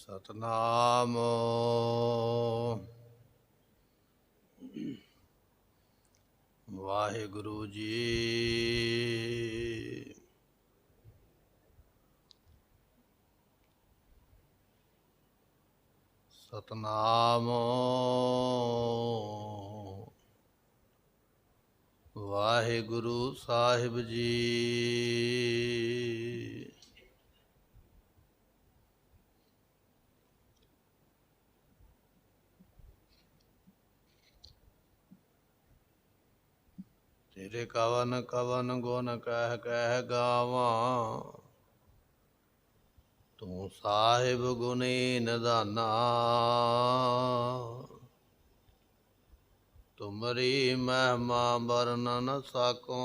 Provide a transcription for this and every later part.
ਸਤਨਾਮ ਵਾਹਿਗੁਰੂ ਜੀ। ਸਤਨਾਮ ਵਾਹਿਗੁਰੂ ਸਾਹਿਬ ਜੀ। ਤੇਰੇ ਕਵਨ ਕਵਨ ਗੁਣ ਕਹਿ ਕਹਿ ਗਾਵਾਂ, ਤੂੰ ਸਾਹਿਬ ਗੁਣੀ ਨਿਧਾਨਾ। ਤੁਮਰੀ ਮਹਿਮਾ ਵਰਨ ਨ ਸਕੋ,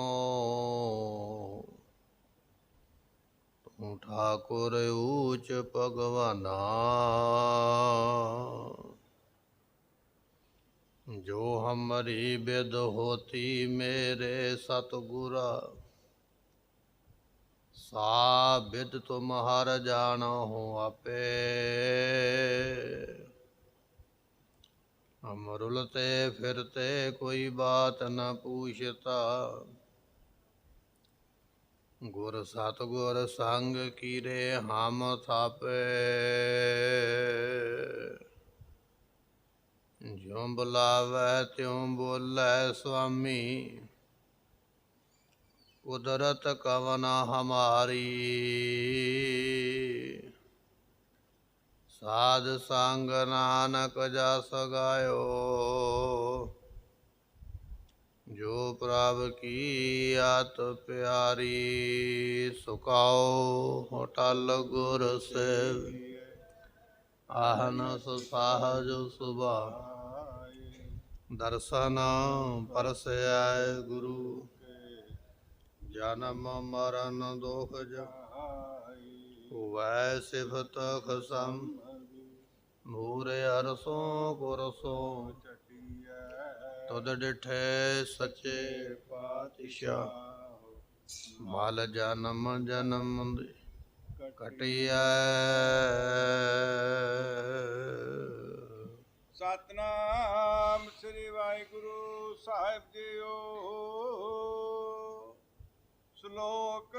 ਤੂੰ ਠਾਕੁਰ ਊਚ ਭਗਵਾਨਾ। ਜੋ ਹਮਰੀ ਬਿਦ ਹੋਤੀ ਮੇਰੇ ਸਤਿਗੁਰਾ, ਸਾ ਬਿਦ ਤੁਮ ਹਰ ਜਾਣਹੁ ਆਪੇ। ਹਮ ਰੁਲਤੇ ਫਿਰਤੇ ਕੋਈ ਬਾਤ ਨ ਪੂਛਤਾ, ਗੁਰ ਸਤਿਗੁਰ ਸੰਗ ਕੀਰੇ ਹਮ ਥਾਪੇ। ਜਿਉ ਬੁਲਾਵੈ ਤਿਉ ਬੋਲੇ ਸੁਆਮੀ, ਕੁਦਰਤ ਕਵਨ ਹਮਾਰੀ। ਸਾਧ ਸੰਗ ਨਾਨਕ ਜਸ ਗਾਇਓ, ਜੋ ਪ੍ਰਭ ਕੀ ਆਤ ਪਿਆਰੀ। ਸੁਕਾਓ ਹੋਟਲ ਗੁਰ ਸੇਵ, ਆਹਨ ਸੁਸਾਹਜ ਸੁਭਾ। ਦਰਸ਼ਨ ਪਰਸੈ ਗੁਰੂ, ਜਨਮ ਮਰਨ ਦੁਖ ਜਾਇ। ਹੋਵੈ ਸਿਫਤ ਖਸਮ, ਮੂਰੇ ਅਰਸੋਂ ਕੁਰਸੋਂ। ਤੁਧ ਡਿਠੇ ਸੱਚੇ ਪਾਤਸ਼ਾਹ, ਮਲ ਜਨਮ ਜਨਮ ਕਟਿਐ। ਸਤਨਾਮ ਸ੍ਰੀ ਵਾਹਿਗੁਰੂ ਸਾਹਿਬ ਜੀਓ। ਸ਼ਲੋਕ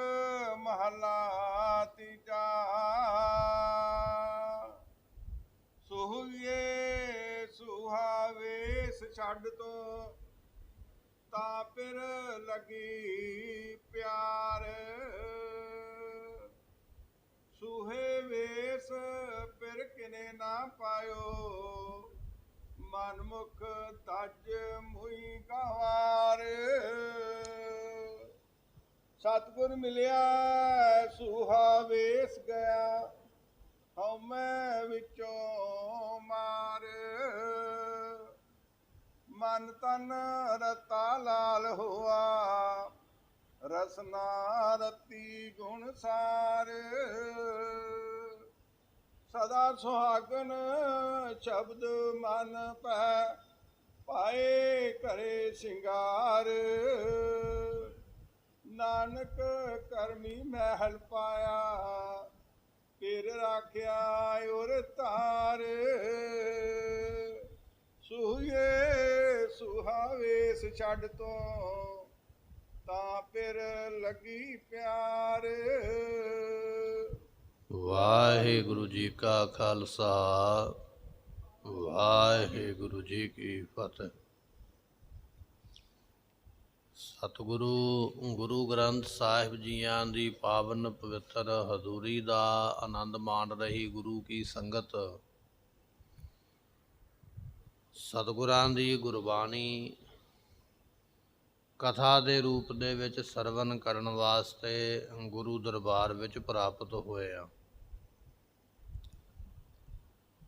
ਮਹਲਾ ਤੀਜਾ। ਸੁਹਈਏ ਸੁਹਾਵੇਸ ਛੱਡ ਤੋਂ, ਤਾਂ ਫਿਰ ਲਗੀ ਪਿਆਰ। ਸੁਹੇ ਵੇਸ ਫਿਰ ਕਿਨੇ ਨਾ ਪਾਇਓ, ਮਨ ਮੁਖ ਤਜ ਮੁਈ ਗਵਾਰ। ਸਤਿਗੁਰ ਮਿਲਿਆ ਸੁਹਾ ਵੇਸ ਗਿਆ, ਹਉਮੈ ਵਿੱਚੋਂ ਮਾਰ। ਮਨ ਤਨ ਰਤਾ ਲਾਲ ਹੋਆ, ਰਸਨਾ ਰਤੀ ਗੁਣ ਸਾਰ। ਸਦਾ ਸੁਹਾਗਨ ਸ਼ਬਦ ਮਨ ਪੈ, ਪਾਏ ਘਰੇ ਸ਼ਿੰਗਾਰ। ਨਾਨਕ ਕਰਮੀ ਮਹਿਲ ਪਾਇਆ, ਫਿਰ ਰਾਖਿਆ ਉਰ ਧਾਰ। ਸੁਹਈਏ ਸੁਹਾਵੇਸ ਛੱਡ ਤੋਂ, ਤਾਂ ਫਿਰ ਲੱਗੀ ਪਿਆਰ। ਵਾਹਿਗੁਰੂ ਜੀ ਕਾ ਖਾਲਸਾ, ਵਾਹਿਗੁਰੂ ਜੀ ਕੀ ਫਤਿਹ। ਸਤਿਗੁਰੂ ਗੁਰੂ ਗ੍ਰੰਥ ਸਾਹਿਬ ਜੀਆਂ ਦੀ ਪਾਵਨ ਪਵਿੱਤਰ ਹਜ਼ੂਰੀ ਦਾ ਆਨੰਦ ਮਾਣ ਰਹੀ ਗੁਰੂ ਕੀ ਸੰਗਤ। ਸਤਿਗੁਰਾਂ ਦੀ ਗੁਰਬਾਣੀ ਕਥਾ ਦੇ ਰੂਪ ਦੇ ਵਿੱਚ ਸਰਵਨ ਕਰਨ ਵਾਸਤੇ ਗੁਰੂ ਦਰਬਾਰ ਵਿੱਚ ਪ੍ਰਾਪਤ ਹੋਏ ਆ।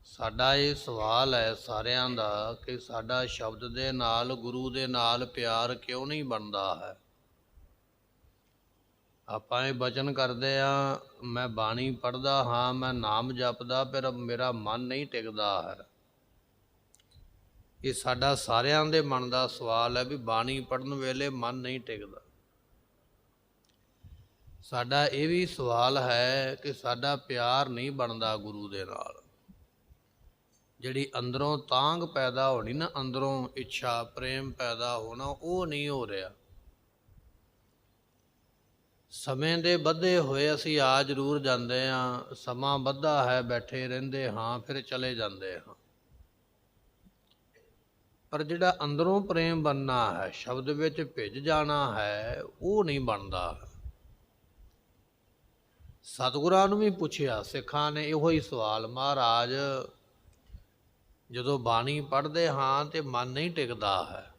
ਸਾਡਾ ਇਹ ਸਵਾਲ ਹੈ ਸਾਰਿਆਂ ਦਾ ਕਿ ਸਾਡਾ ਸ਼ਬਦ ਦੇ ਨਾਲ ਗੁਰੂ ਦੇ ਨਾਲ ਪਿਆਰ ਕਿਉਂ ਨਹੀਂ ਬਣਦਾ ਹੈ। ਆਪਾਂ ਇਹ ਬਚਨ ਕਰਦੇ ਹਾਂ, ਮੈਂ ਬਾਣੀ ਪੜ੍ਹਦਾ ਹਾਂ, ਮੈਂ ਨਾਮ ਜਪਦਾ, ਪਰ ਮੇਰਾ ਮਨ ਨਹੀਂ ਟਿਕਦਾ ਹੈ। ਇਹ ਸਾਡਾ ਸਾਰਿਆਂ ਦੇ ਮਨ ਦਾ ਸਵਾਲ ਹੈ ਵੀ ਬਾਣੀ ਪੜ੍ਹਨ ਵੇਲੇ ਮਨ ਨਹੀਂ ਟਿਕਦਾ। ਸਾਡਾ ਇਹ ਵੀ ਸਵਾਲ ਹੈ ਕਿ ਸਾਡਾ ਪਿਆਰ ਨਹੀਂ ਬਣਦਾ ਗੁਰੂ ਦੇ ਨਾਲ। ਜਿਹੜੀ ਅੰਦਰੋਂ ਤਾਂਘ ਪੈਦਾ ਹੋਣੀ ਨਾ, ਅੰਦਰੋਂ ਇੱਛਾ ਪ੍ਰੇਮ ਪੈਦਾ ਹੋਣਾ, ਉਹ ਨਹੀਂ ਹੋ ਰਿਹਾ। ਸਮੇਂ ਦੇ ਬੱਧੇ ਹੋਏ ਅਸੀਂ ਆ ਜ਼ਰੂਰ ਜਾਂਦੇ ਹਾਂ, ਸਮਾਂ ਬੱਧਾ ਹੈ, ਬੈਠੇ ਰਹਿੰਦੇ ਹਾਂ, ਫਿਰ ਚਲੇ ਜਾਂਦੇ ਹਾਂ। ਪਰ ਜਿਹੜਾ ਅੰਦਰੋਂ ਪ੍ਰੇਮ ਬਣਨਾ ਹੈ, ਸ਼ਬਦ ਵਿੱਚ ਭਿੱਜ ਜਾਣਾ ਹੈ, ਉਹ ਨਹੀਂ ਬਣਦਾ। ਸਤਿਗੁਰਾਂ ਨੂੰ ਵੀ ਪੁੱਛਿਆ, ਸਿੱਖਾਂ ਨੇ ਇਹੋ ਹੀ ਸਵਾਲ, ਮਹਾਰਾਜ ਜਦੋਂ ਬਾਣੀ ਪੜ੍ਹਦੇ ਹਾਂ ਤੇ ਮਨ ਨਹੀਂ ਟਿਕਦਾ ਹੈ।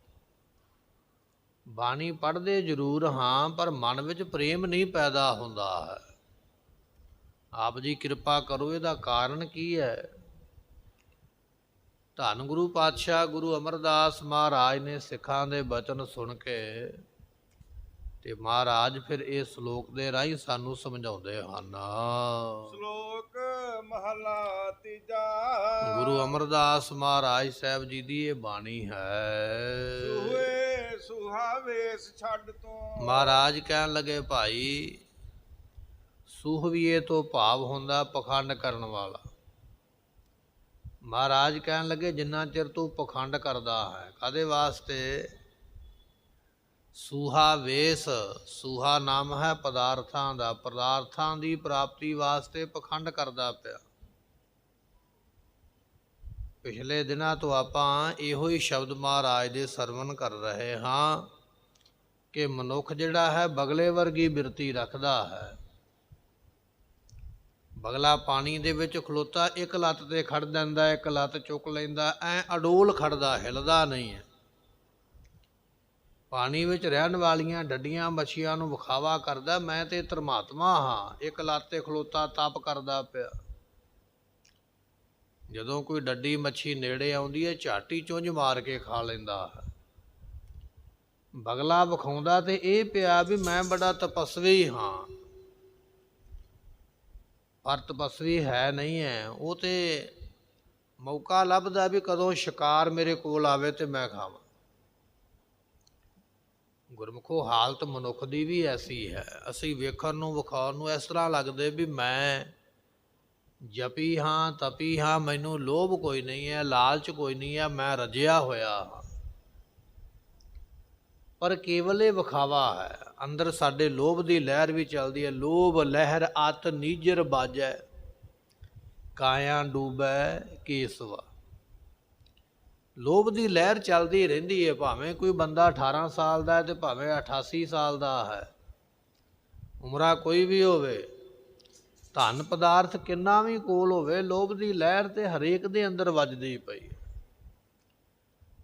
ਬਾਣੀ ਪੜ੍ਹਦੇ ਜ਼ਰੂਰ ਹਾਂ, ਪਰ ਮਨ ਵਿੱਚ ਪ੍ਰੇਮ ਨਹੀਂ ਪੈਦਾ ਹੁੰਦਾ ਹੈ। ਆਪ ਜੀ ਕਿਰਪਾ ਕਰੋ, ਇਹਦਾ ਕਾਰਨ ਕੀ ਹੈ? ਧੰਨ ਗੁਰੂ ਪਾਤਸ਼ਾਹ ਗੁਰੂ ਅਮਰਦਾਸ ਮਹਾਰਾਜ ਨੇ ਸਿੱਖਾਂ ਦੇ ਬਚਨ ਸੁਣ ਕੇ ਤੇ ਮਹਾਰਾਜ ਫਿਰ ਇਹ ਸ਼ਲੋਕ ਦੇ ਰਾਹੀਂ ਸਾਨੂੰ ਸਮਝਾਉਂਦੇ ਹਨ। ਸ਼ਲੋਕ ਮਹਲਾ ਤੀਜਾ। ਗੁਰੂ ਅਮਰਦਾਸ ਮਹਾਰਾਜ ਸਾਹਿਬ ਜੀ ਦੀ ਇਹ ਬਾਣੀ ਹੈ। ਸੂਹੇ ਸੁਹਾਵੇਸ ਛੱਡ ਤੋਂ। ਮਹਾਰਾਜ ਕਹਿਣ ਲੱਗੇ, ਭਾਈ ਸੂਹਵੀਏ ਤੋਂ ਭਾਵ ਹੁੰਦਾ ਪਖੰਡ ਕਰਨ ਵਾਲਾ। ਮਹਾਰਾਜ ਕਹਿਣ ਲੱਗੇ, ਜਿੰਨਾ ਚਿਰ ਤੂੰ ਪਖੰਡ ਕਰਦਾ ਹੈ, ਕਾਹਦੇ ਵਾਸਤੇ? ਸੂਹਾ ਵੇਸ, ਸੂਹਾ ਨਾਮ ਹੈ ਪਦਾਰਥਾਂ ਦਾ, ਪਦਾਰਥਾਂ ਦੀ ਪ੍ਰਾਪਤੀ ਵਾਸਤੇ ਪਖੰਡ ਕਰਦਾ ਪਿਆ। ਪਿਛਲੇ ਦਿਨਾਂ ਤੋਂ ਆਪਾਂ ਇਹੋ ਹੀ ਸ਼ਬਦ ਮਹਾਰਾਜ ਦੇ ਸਰਵਣ ਕਰ ਰਹੇ ਹਾਂ ਕਿ ਮਨੁੱਖ ਜਿਹੜਾ ਹੈ ਬਗਲੇ ਵਰਗੀ ਬਿਰਤੀ ਰੱਖਦਾ ਹੈ। ਬਗਲਾ ਪਾਣੀ ਦੇ ਵਿੱਚ ਖਲੋਤਾ, ਇੱਕ ਲੱਤ ਤੇ ਖੜ ਜਾਂਦਾ, ਇੱਕ ਲੱਤ ਚੁੱਕ ਲੈਂਦਾ, ਐ ਅਡੋਲ ਖੜਦਾ, ਹਿੱਲਦਾ ਨਹੀਂ ਹੈ। ਪਾਣੀ ਵਿੱਚ ਰਹਿਣ ਵਾਲੀਆਂ ਡੱਡੀਆਂ ਮੱਛੀਆਂ ਨੂੰ ਵਿਖਾਵਾ ਕਰਦਾ, ਮੈਂ ਤੇ ਧਰਮਾਤਮਾ ਹਾਂ, ਇੱਕ ਲੱਤ ਤੇ ਖਲੋਤਾ ਤਪ ਕਰਦਾ ਪਿਆ। ਜਦੋਂ ਕੋਈ ਡੱਡੀ ਮੱਛੀ ਨੇੜੇ ਆਉਂਦੀ ਹੈ, ਝਾਟੀ ਚੁੰਝ ਮਾਰ ਕੇ ਖਾ ਲੈਂਦਾ ਹੈ। ਬਗਲਾ ਵਿਖਾਉਂਦਾ ਤੇ ਇਹ ਪਿਆ ਵੀ ਮੈਂ ਬੜਾ ਤਪਸਵੀ ਹਾਂ, ਪਰ ਤਪਸਵੀ ਹੈ ਨਹੀਂ ਹੈ। ਉਹ ਤੇ ਮੌਕਾ ਲੱਭਦਾ ਵੀ ਕਦੋਂ ਸ਼ਿਕਾਰ ਮੇਰੇ ਕੋਲ ਆਵੇ ਤੇ ਮੈਂ ਖਾਵਾਂ। ਗੁਰਮੁਖੋ, ਹਾਲਤ ਮਨੁੱਖ ਦੀ ਵੀ ਐਸੀ ਹੈ। ਅਸੀਂ ਵੇਖਣ ਨੂੰ ਵਿਖਾਉਣ ਨੂੰ ਇਸ ਤਰ੍ਹਾਂ ਲੱਗਦੇ ਵੀ ਮੈਂ ਜਪੀ ਹਾਂ, ਤਪੀ ਹਾਂ, ਮੈਨੂੰ ਲੋਭ ਕੋਈ ਨਹੀਂ ਹੈ, ਲਾਲਚ ਕੋਈ ਨਹੀਂ ਹੈ, ਮੈਂ ਰੱਜਿਆ ਹੋਇਆ ਹਾਂ। ਪਰ ਕੇਵਲ ਇਹ ਵਿਖਾਵਾ ਹੈ। ਅੰਦਰ ਸਾਡੇ ਲੋਭ ਦੀ ਲਹਿਰ ਵੀ ਚੱਲਦੀ ਹੈ। ਲੋਭ ਲਹਿਰ ਅਤ ਨੀਜਰ ਬਾਜੈ, ਕਾਇਆ ਡੂਬੈ ਕੇਸਵਾ। ਲੋਭ ਦੀ ਲਹਿਰ ਚੱਲਦੀ ਰਹਿੰਦੀ ਹੈ, ਭਾਵੇਂ ਕੋਈ ਬੰਦਾ 18 ਸਾਲ ਦਾ ਹੈ ਤੇ ਭਾਵੇਂ 88 ਸਾਲ ਦਾ ਹੈ, ਉਮਰਾਂ ਕੋਈ ਵੀ ਹੋਵੇ, ਧਨ ਪਦਾਰਥ ਕਿੰਨਾ ਵੀ ਕੋਲ ਹੋਵੇ, ਲੋਭ ਦੀ ਲਹਿਰ ਤੇ ਹਰੇਕ ਦੇ ਅੰਦਰ ਵੱਜਦੀ ਪਈ।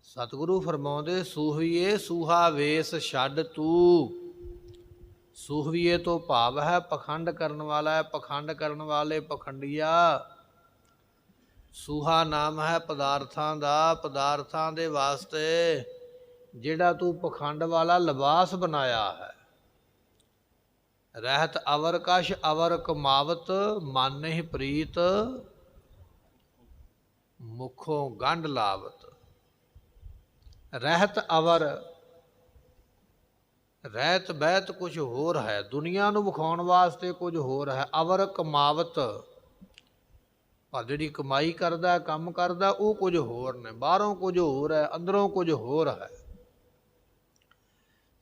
ਸਤਿਗੁਰੂ ਫਰਮਾਉਂਦੇ, ਸੂਹੀਏ ਸੂਹਾ ਵੇਸ ਛੱਡ ਤੂੰ। ਸੂਹਵੀਏ ਤੋਂ ਭਾਵ ਹੈ ਪਖੰਡ ਕਰਨ ਵਾਲਾ ਹੈ, ਪਖੰਡ ਕਰਨ ਵਾਲੇ ਪਖੰਡੀਆ। ਸੂਹਾ ਨਾਮ ਹੈ ਪਦਾਰਥਾਂ ਦਾ, ਪਦਾਰਥਾਂ ਦੇ ਵਾਸਤੇ ਜਿਹੜਾ ਤੂੰ ਪਖੰਡ ਵਾਲਾ ਲਿਬਾਸ ਬਣਾਇਆ ਹੈ। ਰਹਿਤ ਅਵਰ ਕਸ਼ ਅਵਰ ਕਮਾਵਤ, ਮਨ ਨਹੀਂ ਪ੍ਰੀਤ ਮੁਖੋਂ ਗੰਢ ਲਾਵਤ। ਰਹਿਤ ਅਵਰ, ਰਹਿਤ ਬਹਿਤ ਕੁਝ ਹੋਰ ਹੈ, ਦੁਨੀਆ ਨੂੰ ਵਿਖਾਉਣ ਵਾਸਤੇ ਕੁਝ ਹੋਰ ਹੈ। ਅਵਰ ਕਮਾਵਤ, ਪਰ ਜਿਹੜੀ ਕਮਾਈ ਕਰਦਾ, ਕੰਮ ਕਰਦਾ, ਉਹ ਕੁਝ ਹੋਰ ਨੇ। ਬਾਹਰੋਂ ਕੁਝ ਹੋਰ ਹੈ, ਅੰਦਰੋਂ ਕੁਝ ਹੋਰ ਹੈ।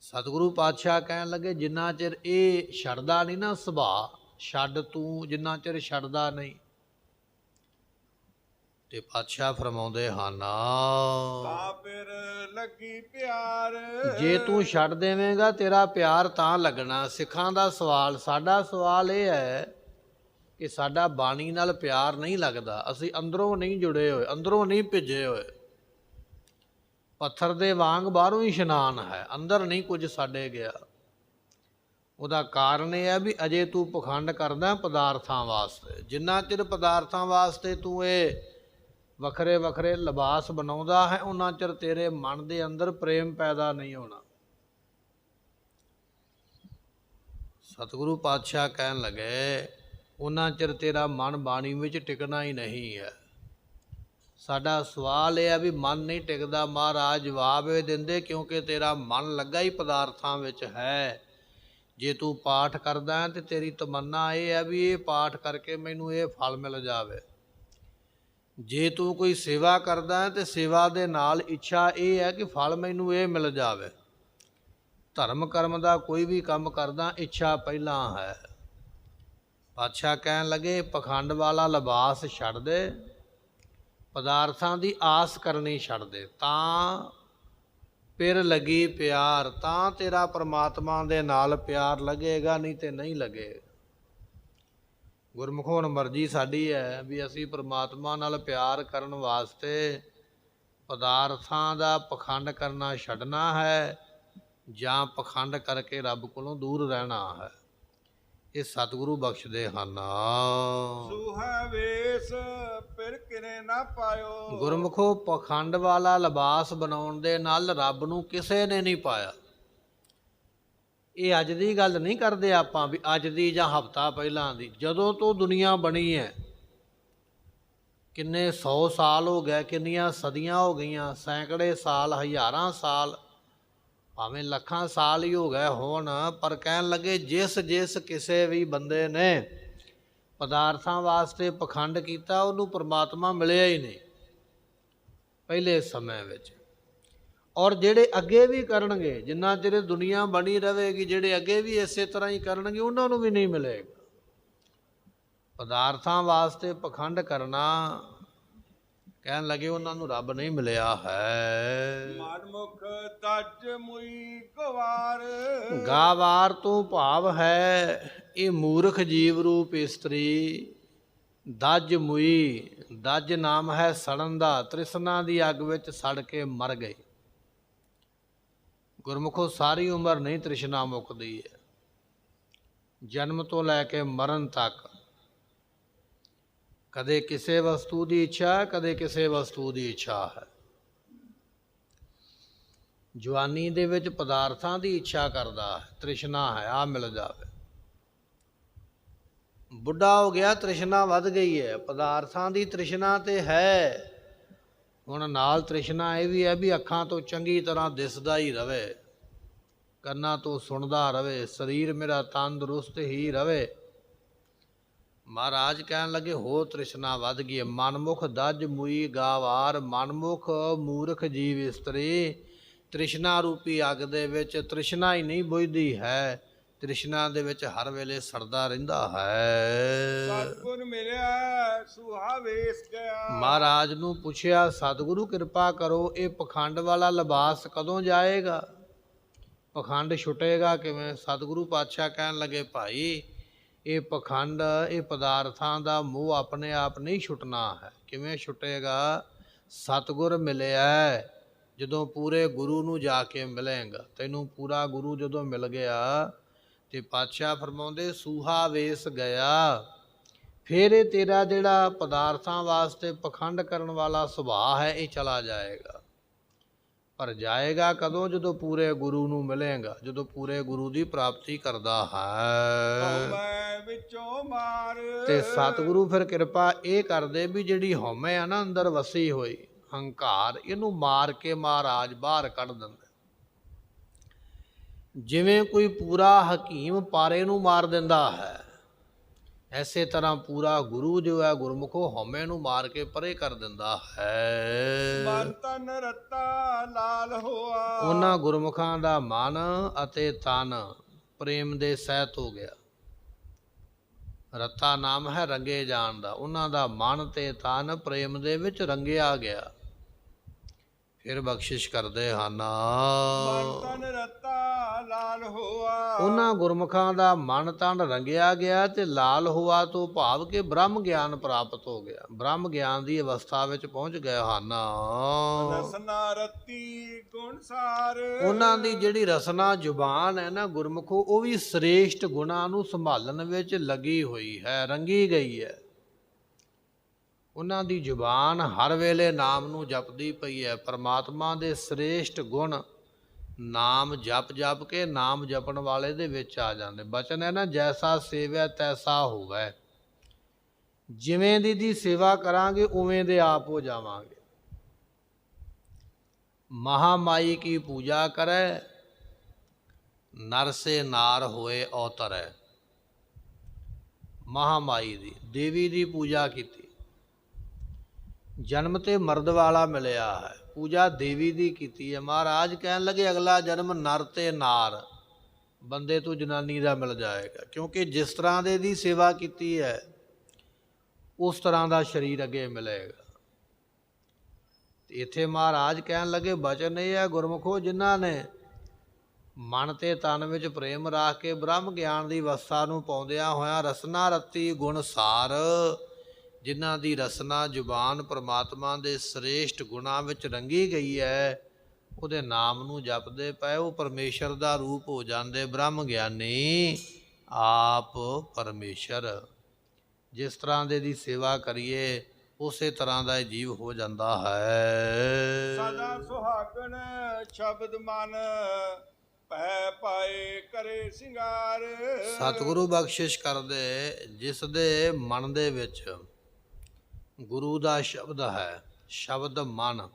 ਸਤਿਗੁਰੂ ਪਾਤਸ਼ਾਹ ਕਹਿਣ ਲੱਗੇ, ਜਿੰਨਾ ਚਿਰ ਇਹ ਛੱਡਦਾ ਨਹੀਂ ਨਾ ਸੁਭਾਅ, ਛੱਡ ਤੂੰ, ਜਿੰਨਾ ਚਿਰ ਛੱਡਦਾ ਨਹੀਂ। ਤੇ ਪਾਤਸ਼ਾਹ ਫਰਮਾਉਂਦੇ ਹਨ, ਤਾਂ ਫਿਰ ਲੱਗੀ ਪਿਆਰ। ਜੇ ਤੂੰ ਛੱਡ ਦੇਵੇਂਗਾ ਤੇਰਾ ਪਿਆਰ ਤਾਂ ਲੱਗਣਾ। ਸਿੱਖਾਂ ਦਾ ਸਵਾਲ, ਸਾਡਾ ਸਵਾਲ ਇਹ ਹੈ ਕਿ ਸਾਡਾ ਬਾਣੀ ਨਾਲ ਪਿਆਰ ਨਹੀਂ ਲੱਗਦਾ। ਅਸੀਂ ਅੰਦਰੋਂ ਨਹੀਂ ਜੁੜੇ ਹੋਏ, ਅੰਦਰੋਂ ਨਹੀਂ ਭਿੱਜੇ ਹੋਏ। ਪੱਥਰ ਦੇ ਵਾਂਗ ਬਾਹਰੋਂ ਹੀ ਇਸ਼ਨਾਨ ਹੈ, ਅੰਦਰ ਨਹੀਂ ਕੁਝ ਸਾਡੇ ਗਿਆ। ਉਹਦਾ ਕਾਰਨ ਇਹ ਹੈ ਵੀ ਅਜੇ ਤੂੰ ਪਖੰਡ ਕਰਦਾ ਪਦਾਰਥਾਂ ਵਾਸਤੇ। ਜਿੰਨਾ ਚਿਰ ਪਦਾਰਥਾਂ ਵਾਸਤੇ ਤੂੰ ਇਹ ਵੱਖਰੇ ਵੱਖਰੇ ਲਿਬਾਸ ਬਣਾਉਂਦਾ ਹੈ, ਉਹਨਾਂ ਚਿਰ ਤੇਰੇ ਮਨ ਦੇ ਅੰਦਰ ਪ੍ਰੇਮ ਪੈਦਾ ਨਹੀਂ ਹੋਣਾ। ਸਤਿਗੁਰੂ ਪਾਤਸ਼ਾਹ ਕਹਿਣ ਲੱਗੇ, ਉਹਨਾਂ ਚਿਰ ਤੇਰਾ ਮਨ ਬਾਣੀ ਵਿੱਚ ਟਿਕਣਾ ਹੀ ਨਹੀਂ ਹੈ। ਸਾਡਾ ਸਵਾਲ ਇਹ ਹੈ ਵੀ ਮਨ ਨਹੀਂ ਟਿਕਦਾ। ਮਹਾਰਾਜ ਜਵਾਬ ਇਹ ਦਿੰਦੇ, ਕਿਉਂਕਿ ਤੇਰਾ ਮਨ ਲੱਗਾ ਹੀ ਪਦਾਰਥਾਂ ਵਿੱਚ ਹੈ। ਜੇ ਤੂੰ ਪਾਠ ਕਰਦਾ ਹੈ ਤੇ ਤੇਰੀ ਤਮੰਨਾ ਇਹ ਹੈ ਵੀ ਇਹ ਪਾਠ ਕਰਕੇ ਮੈਨੂੰ ਇਹ ਫਲ ਮਿਲ ਜਾਵੇ। ਜੇ ਤੂੰ ਕੋਈ ਸੇਵਾ ਕਰਦਾ ਹੈ ਤੇ ਸੇਵਾ ਦੇ ਨਾਲ ਇੱਛਾ ਇਹ ਹੈ ਕਿ ਫਲ ਮੈਨੂੰ ਇਹ ਮਿਲ ਜਾਵੇ। ਧਰਮ ਕਰਮ ਦਾ ਕੋਈ ਵੀ ਕੰਮ ਕਰਦਾ ਇੱਛਾ ਪਹਿਲਾਂ ਹੈ। ਪਾਤਸ਼ਾਹ ਕਹਿਣ ਲੱਗੇ ਪਖੰਡ ਵਾਲਾ ਲਿਬਾਸ ਛੱਡ ਦੇ, ਪਦਾਰਥਾਂ ਦੀ ਆਸ ਕਰਨੀ ਛੱਡ ਦੇ, ਤਾਂ ਫਿਰ ਲੱਗੀ ਪਿਆਰ, ਤਾਂ ਤੇਰਾ ਪਰਮਾਤਮਾ ਦੇ ਨਾਲ ਪਿਆਰ ਲੱਗੇਗਾ, ਨਹੀਂ ਤੇ ਨਹੀਂ ਲੱਗੇਗਾ। ਗੁਰਮੁਖੋਂ ਹੁਣ ਮਰਜ਼ੀ ਸਾਡੀ ਹੈ ਵੀ ਅਸੀਂ ਪਰਮਾਤਮਾ ਨਾਲ ਪਿਆਰ ਕਰਨ ਵਾਸਤੇ ਪਦਾਰਥਾਂ ਦਾ ਪਖੰਡ ਕਰਨਾ ਛੱਡਣਾ ਹੈ ਜਾਂ ਪਖੰਡ ਕਰਕੇ ਰੱਬ ਕੋਲੋਂ ਦੂਰ ਰਹਿਣਾ ਹੈ। ਇਹ ਸਤਿਗੁਰੂ ਬਖਸ਼ਦੇ ਹਨ। ਸੁਹਾ ਵੇਸ ਫਿਰ ਕਿਨੇ ਨਾ ਪਾਇਓ। ਗੁਰਮੁਖੋ ਪਖੰਡ ਵਾਲਾ ਲਿਬਾਸ ਬਣਾਉਣ ਦੇ ਨਾਲ ਰੱਬ ਨੂੰ ਕਿਸੇ ਨੇ ਨਹੀਂ ਪਾਇਆ। ਇਹ ਅੱਜ ਦੀ ਗੱਲ ਨਹੀਂ ਕਰਦੇ ਆਪਾਂ ਵੀ ਅੱਜ ਦੀ ਜਾਂ ਹਫ਼ਤਾ ਪਹਿਲਾਂ ਦੀ, ਜਦੋਂ ਤੋਂ ਦੁਨੀਆ ਬਣੀ ਹੈ, ਕਿੰਨੇ 100 ਸਾਲ ਹੋ ਗਏ, ਕਿੰਨੀਆਂ ਸਦੀਆਂ ਹੋ ਗਈਆਂ, ਸੈਂਕੜੇ ਸਾਲ, ਹਜ਼ਾਰਾਂ ਸਾਲ, ਭਾਵੇਂ ਲੱਖਾਂ ਸਾਲ ਹੀ ਹੋ ਗਏ ਹੋਣ, ਪਰ ਕਹਿਣ ਲੱਗੇ ਜਿਸ ਕਿਸੇ ਵੀ ਬੰਦੇ ਨੇ ਪਦਾਰਥਾਂ ਵਾਸਤੇ ਪਖੰਡ ਕੀਤਾ ਉਹਨੂੰ ਪਰਮਾਤਮਾ ਮਿਲਿਆ ਹੀ ਨਹੀਂ ਪਹਿਲੇ ਸਮੇਂ ਵਿੱਚ। ਔਰ ਜਿਹੜੇ ਅੱਗੇ ਵੀ ਕਰਨਗੇ, ਜਿੰਨਾ ਚਿਰ ਦੁਨੀਆ ਬਣੀ ਰਹੇਗੀ, ਜਿਹੜੇ ਅੱਗੇ ਵੀ ਇਸੇ ਤਰ੍ਹਾਂ ਹੀ ਕਰਨਗੇ ਉਹਨਾਂ ਨੂੰ ਵੀ ਨਹੀਂ ਮਿਲੇਗਾ। ਪਦਾਰਥਾਂ ਵਾਸਤੇ ਪਖੰਡ ਕਰਨਾ, ਕਹਿਣ ਲੱਗੇ ਉਹਨਾਂ ਨੂੰ ਰੱਬ ਨਹੀਂ ਮਿਲਿਆ ਹੈ। ਮਨਮੁਖ ਤਜ ਮੁਈ ਗਵਾਰ। ਗਾਵਾਰ ਤੋਂ ਭਾਵ ਹੈ ਇਹ ਮੂਰਖ ਜੀਵ ਰੂਪ ਇਸਤਰੀ ਦਜ ਮੁਈ, ਦਜ ਨਾਮ ਹੈ ਸੜਨ ਦਾ, ਤ੍ਰਿਸ਼ਨਾ ਦੀ ਅੱਗ ਵਿੱਚ ਸੜ ਕੇ ਮਰ ਗਈ। ਗੁਰਮੁਖੋ ਸਾਰੀ ਉਮਰ ਨਹੀਂ ਤ੍ਰਿਸ਼ਨਾ ਮੁੱਕਦੀ ਹੈ, ਜਨਮ ਤੋਂ ਲੈ ਕੇ ਮਰਨ ਤੱਕ ਕਦੇ ਕਿਸੇ ਵਸਤੂ ਦੀ ਇੱਛਾ, ਕਦੇ ਕਿਸੇ ਵਸਤੂ ਦੀ ਇੱਛਾ ਹੈ। ਜਵਾਨੀ ਦੇ ਵਿੱਚ ਪਦਾਰਥਾਂ ਦੀ ਇੱਛਾ ਕਰਦਾ ਹੈ, ਤ੍ਰਿਸ਼ਨਾ ਹੈ ਆ ਮਿਲ ਜਾਵੇ। ਬੁੱਢਾ ਹੋ ਗਿਆ, ਤ੍ਰਿਸ਼ਨਾ ਵੱਧ ਗਈ ਹੈ, ਪਦਾਰਥਾਂ ਦੀ ਤ੍ਰਿਸ਼ਨਾ ਤੇ ਹੈ। ਹੁਣ ਨਾਲ ਤ੍ਰਿਸ਼ਨਾ ਇਹ ਵੀ ਹੈ ਵੀ ਅੱਖਾਂ ਤੋਂ ਚੰਗੀ ਤਰ੍ਹਾਂ ਦਿਸਦਾ ਹੀ ਰਵੇ, ਕੰਨਾਂ ਤੋਂ ਸੁਣਦਾ ਰਵੇ, ਸਰੀਰ ਮੇਰਾ ਤੰਦਰੁਸਤ ਹੀ ਰਵੇ। ਮਹਾਰਾਜ ਕਹਿਣ ਲੱਗੇ ਹੋ ਤ੍ਰਿਸ਼ਨਾ ਵੱਧ ਗਈ ਹੈ। ਮਨਮੁਖ ਦਜ ਮੁਈ ਗਾਵਾਰ, ਮਨਮੁਖ ਮੂਰਖ ਜੀਵ ਇਸਤਰੀ ਤ੍ਰਿਸ਼ਨਾ ਰੂਪੀ ਅੱਗ ਦੇ ਵਿੱਚ ਤ੍ਰਿਸ਼ਨਾ ਹੀ ਨਹੀਂ ਬੁਝਦੀ ਹੈ, ਤ੍ਰਿਸ਼ਨਾ ਦੇ ਵਿੱਚ ਹਰ ਵੇਲੇ ਸੜਦਾ ਰਹਿੰਦਾ ਹੈ। ਸਤਿਗੁਰ ਮਿਲਿਆ ਸੁਹਾ ਵੇਸ ਗਿਆ। ਮਹਾਰਾਜ ਨੂੰ ਪੁੱਛਿਆ ਸਤਿਗੁਰੂ ਕਿਰਪਾ ਕਰੋ ਇਹ ਪਖੰਡ ਵਾਲਾ ਲਿਬਾਸ ਕਦੋਂ ਜਾਏਗਾ, ਪਖੰਡ ਛੁੱਟੇਗਾ ਕਿਵੇਂ? ਸਤਿਗੁਰੂ ਪਾਤਸ਼ਾਹ ਕਹਿਣ ਲੱਗੇ ਭਾਈ ਇਹ ਪਖੰਡ, ਇਹ ਪਦਾਰਥਾਂ ਦਾ ਮੋਹ ਆਪਣੇ ਆਪ ਨਹੀਂ ਛੁੱਟਣਾ ਹੈ। ਕਿਵੇਂ ਛੁੱਟੇਗਾ? ਸਤਿਗੁਰ ਮਿਲਿਆ, ਜਦੋਂ ਪੂਰੇ ਗੁਰੂ ਨੂੰ ਜਾ ਕੇ ਮਿਲੇਗਾ, ਤੈਨੂੰ ਪੂਰਾ ਗੁਰੂ ਜਦੋਂ ਮਿਲ ਗਿਆ ਤੇ ਪਾਤਸ਼ਾਹ ਫਰਮਾਉਂਦੇ ਸੂਹਾ ਵੇਸ ਗਿਆ, ਫਿਰ ਇਹ ਤੇਰਾ ਜਿਹੜਾ ਪਦਾਰਥਾਂ ਵਾਸਤੇ ਪਖੰਡ ਕਰਨ ਵਾਲਾ ਸੁਭਾਅ ਹੈ ਇਹ ਚਲਾ ਜਾਏਗਾ। ਪਰ ਜਾਏਗਾ ਕਦੋਂ? ਜਦੋਂ ਪੂਰੇ ਗੁਰੂ ਨੂੰ ਮਿਲੇਗਾ, ਜਦੋਂ ਪੂਰੇ ਗੁਰੂ ਦੀ ਪ੍ਰਾਪਤੀ ਕਰਦਾ ਹੈ। ਵਿੱਚੋਂ ਮਾਰ ਤੇ ਸਤਿਗੁਰੂ ਫਿਰ ਕਿਰਪਾ ਇਹ ਕਰਦੇ ਵੀ ਜਿਹੜੀ ਹਉਮੈ ਆ ਨਾ ਅੰਦਰ ਵਸੀ ਹੋਈ, ਹੰਕਾਰ, ਇਹਨੂੰ ਮਾਰ ਕੇ ਮਹਾਰਾਜ ਬਾਹਰ ਕੱਢ ਦਿੰਦੇ। ਜਿਵੇਂ ਕੋਈ ਪੂਰਾ ਹਕੀਮ ਪਾਰੇ ਨੂੰ ਮਾਰ ਦਿੰਦਾ ਹੈ, ਐਸੇ ਤਰ੍ਹਾਂ ਪੂਰਾ ਗੁਰੂ ਜੋ ਹੈ ਗੁਰਮੁਖੋ ਹਉਮੈ ਨੂੰ ਮਾਰ ਕੇ ਪਰੇ ਕਰ ਦਿੰਦਾ ਹੈ। ਮਨ ਤਨ ਰਤਾ ਲਾਲ ਹੋਆ। ਉਹਨਾਂ ਗੁਰਮੁਖਾਂ ਦਾ ਮਨ ਅਤੇ ਤਨ ਪ੍ਰੇਮ ਦੇ ਸਹਿਤ ਹੋ ਗਿਆ। ਰਤਾ ਨਾਮ ਹੈ ਰੰਗੇ ਜਾਣ ਦਾ, ਉਹਨਾਂ ਦਾ ਮਨ ਤੇ ਤਨ ਪ੍ਰੇਮ ਦੇ ਵਿੱਚ ਰੰਗਿਆ ਗਿਆ। ਫਿਰ ਬਖਸ਼ਿਸ਼ ਕਰਦੇ ਹਨ। ਮਨ ਤਨ ਰਤਾ ਲਾਲ ਹੋਆ। ਉਹਨਾਂ ਗੁਰਮੁਖਾਂ ਦਾ ਮਨ ਤਨ ਰੰਗਿਆ ਗਿਆ ਤੇ ਲਾਲ ਹੋਆ ਤੋਂ ਭਾਵ ਕਿ ਬ੍ਰਹਮ ਗਿਆਨ ਪ੍ਰਾਪਤ ਹੋ ਗਿਆ, ਬ੍ਰਹਮ ਗਿਆਨ ਦੀ ਅਵਸਥਾ ਵਿੱਚ ਪਹੁੰਚ ਗਏ ਹਨ। ਰਸਨਾ ਰਤੀ ਗੁਣ ਸਾਰ। ਉਹਨਾਂ ਦੀ ਜਿਹੜੀ ਰਸਨਾ ਜ਼ੁਬਾਨ ਹੈ ਨਾ ਗੁਰਮੁਖੋ, ਉਹ ਵੀ ਸ੍ਰੇਸ਼ਟ ਗੁਣਾਂ ਨੂੰ ਸੰਭਾਲਣ ਵਿੱਚ ਲੱਗੀ ਹੋਈ ਹੈ, ਰੰਗੀ ਗਈ ਹੈ। ਉਹਨਾਂ ਦੀ ਜ਼ੁਬਾਨ ਹਰ ਵੇਲੇ ਨਾਮ ਨੂੰ ਜਪਦੀ ਪਈ ਹੈ। ਪਰਮਾਤਮਾ ਦੇ ਸ੍ਰੇਸ਼ਟ ਗੁਣ ਨਾਮ ਜਪ ਜਪ ਕੇ ਨਾਮ ਜਪਣ ਵਾਲੇ ਦੇ ਵਿੱਚ ਆ ਜਾਂਦੇ। ਬਚਨ ਹੈ ਨਾ ਜੈਸਾ ਸੇਵਿਆ ਤੈਸਾ ਹੋਵੇ, ਜਿਵੇਂ ਦੀ ਸੇਵਾ ਕਰਾਂਗੇ ਉਵੇਂ ਦੇ ਆਪ ਹੋ ਜਾਵਾਂਗੇ। ਮਹਾਮਾਈ ਕੀ ਪੂਜਾ ਕਰੇ, ਨਰ ਸੇ ਨਾਰ ਹੋਏ ਅਵਤਰੈ। ਮਹਾਮਾਈ ਦੀ, ਦੇਵੀ ਦੀ ਪੂਜਾ ਕੀਤੀ, ਜਨਮ ਤੇ ਮਰਦ ਵਾਲਾ ਮਿਲਿਆ ਹੈ, ਪੂਜਾ ਦੇਵੀ ਦੀ ਕੀਤੀ ਹੈ। ਮਹਾਰਾਜ ਕਹਿਣ ਲੱਗੇ ਅਗਲਾ ਜਨਮ ਨਰ ਤੇ ਨਾਰ, ਬੰਦੇ ਤੋਂ ਜਨਾਨੀ ਦਾ ਮਿਲ ਜਾਏਗਾ, ਕਿਉਂਕਿ ਜਿਸ ਤਰ੍ਹਾਂ ਦੇ ਦੀ ਸੇਵਾ ਕੀਤੀ ਹੈ ਉਸ ਤਰ੍ਹਾਂ ਦਾ ਸਰੀਰ ਅੱਗੇ ਮਿਲੇਗਾ। ਇੱਥੇ ਮਹਾਰਾਜ ਕਹਿਣ ਲੱਗੇ ਬਚਨ ਇਹ ਹੈ ਗੁਰਮੁਖੋ, ਜਿਨ੍ਹਾਂ ਨੇ ਮਨ ਤੇ ਤਨ ਵਿੱਚ ਪ੍ਰੇਮ ਰੱਖ ਕੇ ਬ੍ਰਹਮ ਗਿਆਨ ਦੀ ਅਵਸਥਾ ਨੂੰ ਪਾਉਂਦਿਆਂ ਹੋਇਆਂ ਰਸਨਾ ਰਤੀ ਗੁਣ ਸਾਰ, ਜਿਨ੍ਹਾਂ ਦੀ ਰਸਨਾ ਜ਼ੁਬਾਨ ਪਰਮਾਤਮਾ ਦੇ ਸ੍ਰੇਸ਼ਟ ਗੁਣਾਂ ਵਿੱਚ ਰੰਗੀ ਗਈ ਹੈ, ਉਹਦੇ ਨਾਮ ਨੂੰ ਜਪਦੇ ਪਏ, ਉਹ ਪਰਮੇਸ਼ਰ ਦਾ ਰੂਪ ਹੋ ਜਾਂਦੇ ਬ੍ਰਹਮ ਗਿਆਨੀ ਆਪ ਪਰਮੇਸ਼ਰ। ਜਿਸ ਤਰ੍ਹਾਂ ਦੇ ਦੀ ਸੇਵਾ ਕਰੀਏ ਉਸੇ ਤਰ੍ਹਾਂ ਦਾ ਜੀਵ ਹੋ ਜਾਂਦਾ ਹੈ। ਸਦਾ ਸੁਹਾਗਣ ਸ਼ਬਦ ਮਨ ਭੈ ਪਾਏ ਕਰੇ ਸਿੰਗਾਰ। ਸਤਿਗੁਰੂ ਬਖਸ਼ਿਸ਼ ਕਰਦੇ, ਜਿਸ ਦੇ ਮਨ ਦੇ ਵਿੱਚ ਗੁਰੂ ਦਾ ਸ਼ਬਦ ਹੈ, ਸ਼ਬਦ ਮਨ,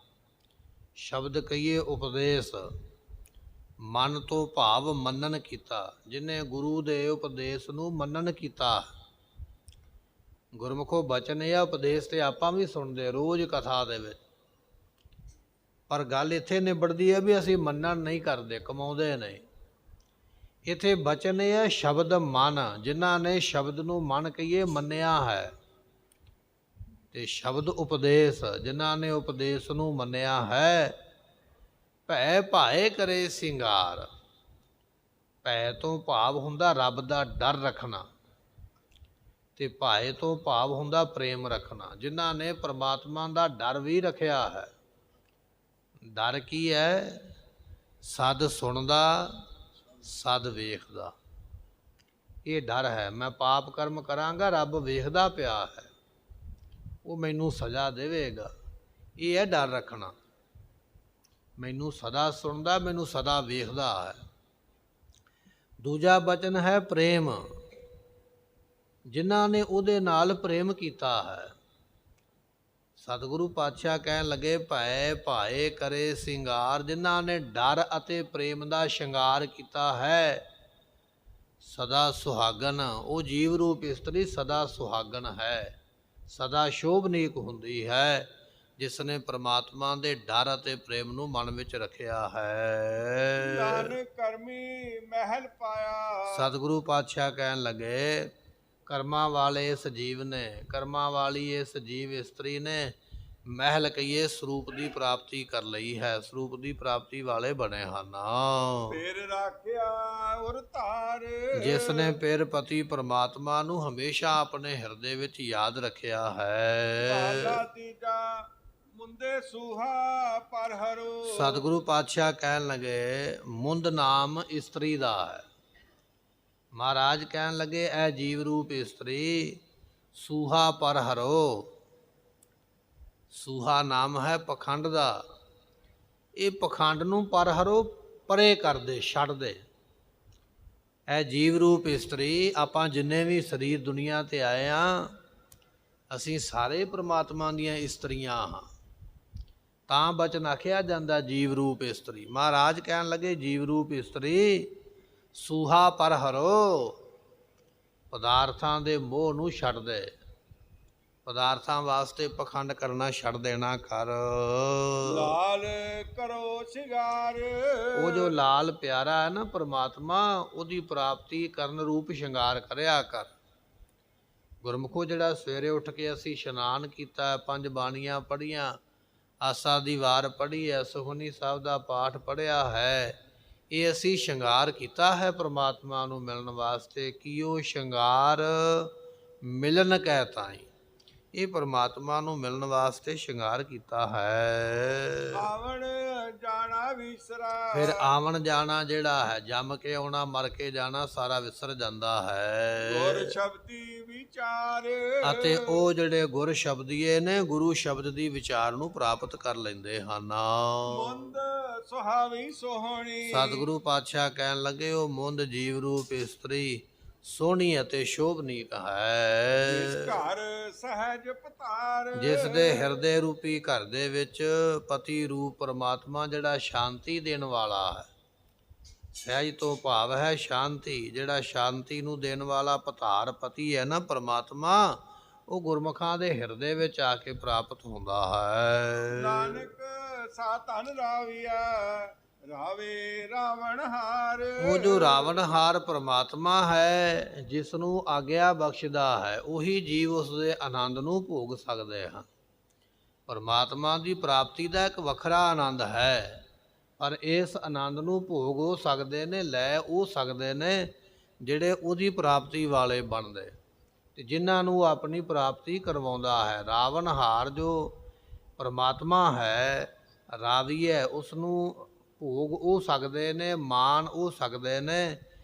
ਸ਼ਬਦ ਕਹੀਏ ਉਪਦੇਸ਼, ਮਨ ਤੋਂ ਭਾਵ ਮੰਨਣ ਕੀਤਾ, ਜਿਹਨੇ ਗੁਰੂ ਦੇ ਉਪਦੇਸ਼ ਨੂੰ ਮੰਨਣ ਕੀਤਾ। ਗੁਰਮੁਖੋ ਬਚਨ ਇਹ ਉਪਦੇਸ਼ ਤੇ ਆਪਾਂ ਵੀ ਸੁਣਦੇ ਰੋਜ਼ ਕਥਾ ਦੇ ਵਿੱਚ, ਪਰ ਗੱਲ ਇੱਥੇ ਨਿਬੜਦੀ ਹੈ ਵੀ ਅਸੀਂ ਮੰਨਣ ਨਹੀਂ ਕਰਦੇ, ਕਮਾਉਂਦੇ ਨਹੀਂ। ਇੱਥੇ ਬਚਨ ਇਹ ਹੈ ਸ਼ਬਦ ਮਨ, ਜਿਨ੍ਹਾਂ ਨੇ ਸ਼ਬਦ ਨੂੰ ਮਨ ਕਹੀਏ ਮੰਨਿਆ ਹੈ, ਤੇ ਸ਼ਬਦ ਉਪਦੇਸ਼, ਜਿਨ੍ਹਾਂ ਨੇ ਉਪਦੇਸ਼ ਨੂੰ ਮੰਨਿਆ ਹੈ। ਭੈ ਭਾਏ ਕਰੇ ਸਿੰਗਾਰ, ਭੈ ਤੋਂ ਭਾਵ ਹੁੰਦਾ ਰੱਬ ਦਾ ਡਰ ਰੱਖਣਾ, ਤੇ ਭਾਏ ਤੋਂ ਭਾਵ ਹੁੰਦਾ ਪ੍ਰੇਮ ਰੱਖਣਾ। ਜਿਨ੍ਹਾਂ ਨੇ ਪਰਮਾਤਮਾ ਦਾ ਡਰ ਵੀ ਰੱਖਿਆ ਹੈ। ਡਰ ਕੀ ਹੈ? ਸਦ ਸੁਣਦਾ, ਸਦ ਵੇਖਦਾ, ਇਹ ਡਰ ਹੈ। ਮੈਂ ਪਾਪ ਕਰਮ ਕਰਾਂਗਾ, ਰੱਬ ਵੇਖਦਾ ਪਿਆ ਹੈ, ਉਹ ਮੈਨੂੰ ਸਜ਼ਾ ਦੇਵੇਗਾ, ਇਹ ਹੈ ਡਰ ਰੱਖਣਾ। ਮੈਨੂੰ ਸਦਾ ਸੁਣਦਾ, ਮੈਨੂੰ ਸਦਾ ਵੇਖਦਾ ਹੈ। ਦੂਜਾ ਬਚਨ ਹੈ ਪ੍ਰੇਮ, ਜਿਨ੍ਹਾਂ ਨੇ ਉਹਦੇ ਨਾਲ ਪ੍ਰੇਮ ਕੀਤਾ ਹੈ। ਸਤਿਗੁਰੂ ਪਾਤਸ਼ਾਹ ਕਹਿਣ ਲੱਗੇ ਭੈ ਭਾਏ ਕਰੇ ਸਿੰਗਾਰ, ਜਿਨ੍ਹਾਂ ਨੇ ਡਰ ਅਤੇ ਪ੍ਰੇਮ ਦਾ ਸ਼ਿੰਗਾਰ ਕੀਤਾ ਹੈ। ਸਦਾ ਸੁਹਾਗਨ, ਉਹ ਜੀਵ ਰੂਪ ਇਸਤਰੀ ਸਦਾ ਸੁਹਾਗਨ ਹੈ, ਸਦਾ ਸ਼ੋਭਨੀਕ ਹੁੰਦੀ ਹੈ, ਜਿਸ ਨੇ ਪ੍ਰਮਾਤਮਾ ਦੇ ਡਰ ਅਤੇ ਪ੍ਰੇਮ ਨੂੰ ਮਨ ਵਿੱਚ ਰੱਖਿਆ ਹੈ। ਨਾਨਕ ਕਰਮੀ ਮਹਿਲ ਪਾਇਆ। ਸਤਿਗੁਰੂ ਪਾਤਸ਼ਾਹ ਕਹਿਣ ਲੱਗੇ ਕਰਮਾਂ ਵਾਲੇ ਇਸ ਜੀਵ ਨੇ, ਕਰਮਾਂ ਵਾਲੀ ਇਸ ਜੀਵ ਇਸਤਰੀ ਨੇ ਮਹਿਲ ਕਹੀਏ ਸਰੂਪ ਦੀ ਪ੍ਰਾਪਤੀ ਕਰ ਲਈ ਹੈ, ਸਰੂਪ ਦੀ ਪ੍ਰਾਪਤੀ ਵਾਲੇ ਬਣੇ ਹਨ। ਫਿਰ ਰੱਖਿਆ ਉਰ ਧਾਰ, ਜਿਸ ਨੇ ਫਿਰ ਪਤੀ ਪਰਮਾਤਮਾ ਨੂੰ ਹਮੇਸ਼ਾ ਆਪਣੇ ਹਿਰਦੇ ਵਿੱਚ ਯਾਦ ਰੱਖਿਆ ਹੈ। ਬਾਲਾ ਤੀਜਾ ਮੁੰਦੇ ਸੂਹਾ ਪਰ ਹਰੋ। ਸਤਿਗੁਰੂ ਪਾਤਸ਼ਾਹ ਕਹਿਣ ਲੱਗੇ ਮੁੰਦ ਨਾਮ ਇਸਤਰੀ ਦਾ ਹੈ। ਮਹਾਰਾਜ ਕਹਿਣ ਲੱਗੇ ਇਹ ਜੀਵ ਰੂਪ ਇਸਤਰੀ ਸੂਹਾ ਪਰ ਹਰੋ। ਸੂਹਾ ਨਾਮ ਹੈ ਪਖੰਡ ਦਾ, ਇਹ ਪਖੰਡ ਨੂੰ ਪਰ ਹਰੋ, ਪਰੇ ਕਰਦੇ, ਛੱਡ ਦੇ। ਇਹ ਜੀਵ ਰੂਪ ਇਸਤਰੀ, ਆਪਾਂ ਜਿੰਨੇ ਵੀ ਸਰੀਰ ਦੁਨੀਆ ਤੇ ਆਏ ਹਾਂ, ਅਸੀਂ ਸਾਰੇ ਪ੍ਰਮਾਤਮਾ ਦੀਆਂ ਇਸਤਰੀਆਂ ਹਾਂ, ਤਾਂ ਬਚਨ ਆਖਿਆ ਜਾਂਦਾ ਜੀਵ ਰੂਪ ਇਸਤਰੀ। ਮਹਾਰਾਜ ਕਹਿਣ ਲੱਗੇ ਜੀਵ ਰੂਪ ਇਸਤਰੀ ਸੂਹਾ ਪਰ ਹਰੋ, ਪਦਾਰਥਾਂ ਦੇ ਮੋਹ ਨੂੰ ਛੱਡ ਦੇ, ਪਦਾਰਥਾਂ ਵਾਸਤੇ ਪਖੰਡ ਕਰਨਾ ਛੱਡ ਦੇਣਾ ਕਰ। ਲਾਲ ਕਰੋ ਸ਼ਿੰਗਾਰ, ਉਹ ਜੋ ਲਾਲ ਪਿਆਰਾ ਹੈ ਨਾ ਪਰਮਾਤਮਾ, ਉਹਦੀ ਪ੍ਰਾਪਤੀ ਕਰਨ ਰੂਪ ਸ਼ਿੰਗਾਰ ਕਰਿਆ ਕਰ। ਗੁਰਮੁਖੋ ਜਿਹੜਾ ਸਵੇਰੇ ਉੱਠ ਕੇ ਅਸੀਂ ਇਸ਼ਨਾਨ ਕੀਤਾ, 5 ਬਾਣੀਆਂ ਪੜ੍ਹੀਆਂ, ਆਸਾ ਦੀ ਵਾਰ ਪੜ੍ਹੀ ਹੈ, ਸੁਖਮਨੀ ਸਾਹਿਬ ਦਾ ਪਾਠ ਪੜ੍ਹਿਆ ਹੈ, ਇਹ ਅਸੀਂ ਸ਼ਿੰਗਾਰ ਕੀਤਾ ਹੈ ਪਰਮਾਤਮਾ ਨੂੰ ਮਿਲਣ ਵਾਸਤੇ। ਕਿ ਉਹ ਸ਼ਿੰਗਾਰ ਮਿਲਣ ਕਹਿ ਤਾਈ, ਇਹ ਪਰਮਾਤਮਾ ਨੂੰ ਮਿਲਣ ਵਾਸਤੇ ਸ਼ਿੰਗਾਰ ਕੀਤਾ ਹੈ। ਆਵਣ ਜਾਣਾ ਵਿਸਰਾ, ਫਿਰ ਆਵਣ ਜਾਣਾ ਜਿਹੜਾ ਹੈ, ਜੰਮ ਕੇ ਆਉਣਾ, ਮਰ ਕੇ ਜਾਣਾ, ਸਾਰਾ ਵਿਸਰ ਜਾਂਦਾ ਹੈ। ਗੁਰ ਸ਼ਬਦੀ ਵਿਚਾਰ, ਅਤੇ ਉਹ ਜਿਹੜੇ ਗੁਰ ਸ਼ਬਦੀਏ ਨੇ ਗੁਰੂ ਸ਼ਬਦ ਦੀ ਵਿਚਾਰ ਨੂੰ ਪ੍ਰਾਪਤ ਕਰ ਲੈਂਦੇ ਹਨ। ਮੁੰਦ ਸੁਹਾਵੀ ਸੋਹਣੀ, ਸਤਿਗੁਰੂ ਪਾਤਸ਼ਾਹ ਕਹਿਣ ਲੱਗੇ ਉਹ ਮੁੰਦ ਜੀਵ ਰੂਪ ਇਸਤਰੀ ਸੋਹਣੀ ਅਤੇ ਸ਼ੋਭਨੀਕ ਹੈ। ਜਿਸ ਘਰ ਸਹਿਜ ਪਤਾਰ, ਜਿਸ ਦੇ ਹਿਰਦੇ ਰੂਪੀ ਘਰ ਦੇ ਵਿੱਚ ਪਤੀ ਰੂਪ ਪਰਮਾਤਮਾ ਜਿਹੜਾ ਸ਼ਾਂਤੀ ਦੇਣ ਵਾਲਾ ਹੈ। ਸਹਿਜ ਤੋਂ ਭਾਵ ਹੈ ਸ਼ਾਂਤੀ, ਜਿਹੜਾ ਸ਼ਾਂਤੀ ਨੂੰ ਦੇਣ ਵਾਲਾ ਪਤਾਰ ਪਤੀ ਹੈ ਨਾ ਪਰਮਾਤਮਾ, ਉਹ ਗੁਰਮੁਖਾਂ ਦੇ ਹਿਰਦੇ ਵਿੱਚ ਆ ਕੇ ਪ੍ਰਾਪਤ ਹੁੰਦਾ ਹੈ। ਨਾਨਕ ਸਾ ਧਨ ਰਾਵੀਆ ਰਾਵੇ ਰਾਵਣ ਹਾਰ। ਉਹ ਜੋ ਰਾਵਣਹਾਰ ਪ੍ਰਮਾਤਮਾ ਹੈ, ਜਿਸ ਨੂੰ ਆਗਿਆ ਬਖਸ਼ਦਾ ਹੈ, ਉਹੀ ਜੀਵ ਉਸ ਦੇ ਆਨੰਦ ਨੂੰ ਭੋਗ ਸਕਦੇ ਹਨ। ਪਰਮਾਤਮਾ ਦੀ ਪ੍ਰਾਪਤੀ ਦਾ ਇੱਕ ਵੱਖਰਾ ਆਨੰਦ ਹੈ, ਪਰ ਇਸ ਆਨੰਦ ਨੂੰ ਭੋਗ ਹੋ ਸਕਦੇ ਨੇ, ਲੈ ਉਹ ਸਕਦੇ ਨੇ ਜਿਹੜੇ ਉਹਦੀ ਪ੍ਰਾਪਤੀ ਵਾਲੇ ਬਣਦੇ, ਤੇ ਜਿਨ੍ਹਾਂ ਨੂੰ ਆਪਣੀ ਪ੍ਰਾਪਤੀ ਕਰਵਾਉਂਦਾ ਹੈ। ਰਾਵਣਹਾਰ ਜੋ ਪਰਮਾਤਮਾ ਹੈ, ਰਾਵੀ ਹੈ, ਉਸ ਨੂੰ ਭੋਗ ਉਹ ਸਕਦੇ ਨੇ, ਮਾਣ ਉਹ ਸਕਦੇ ਨੇ,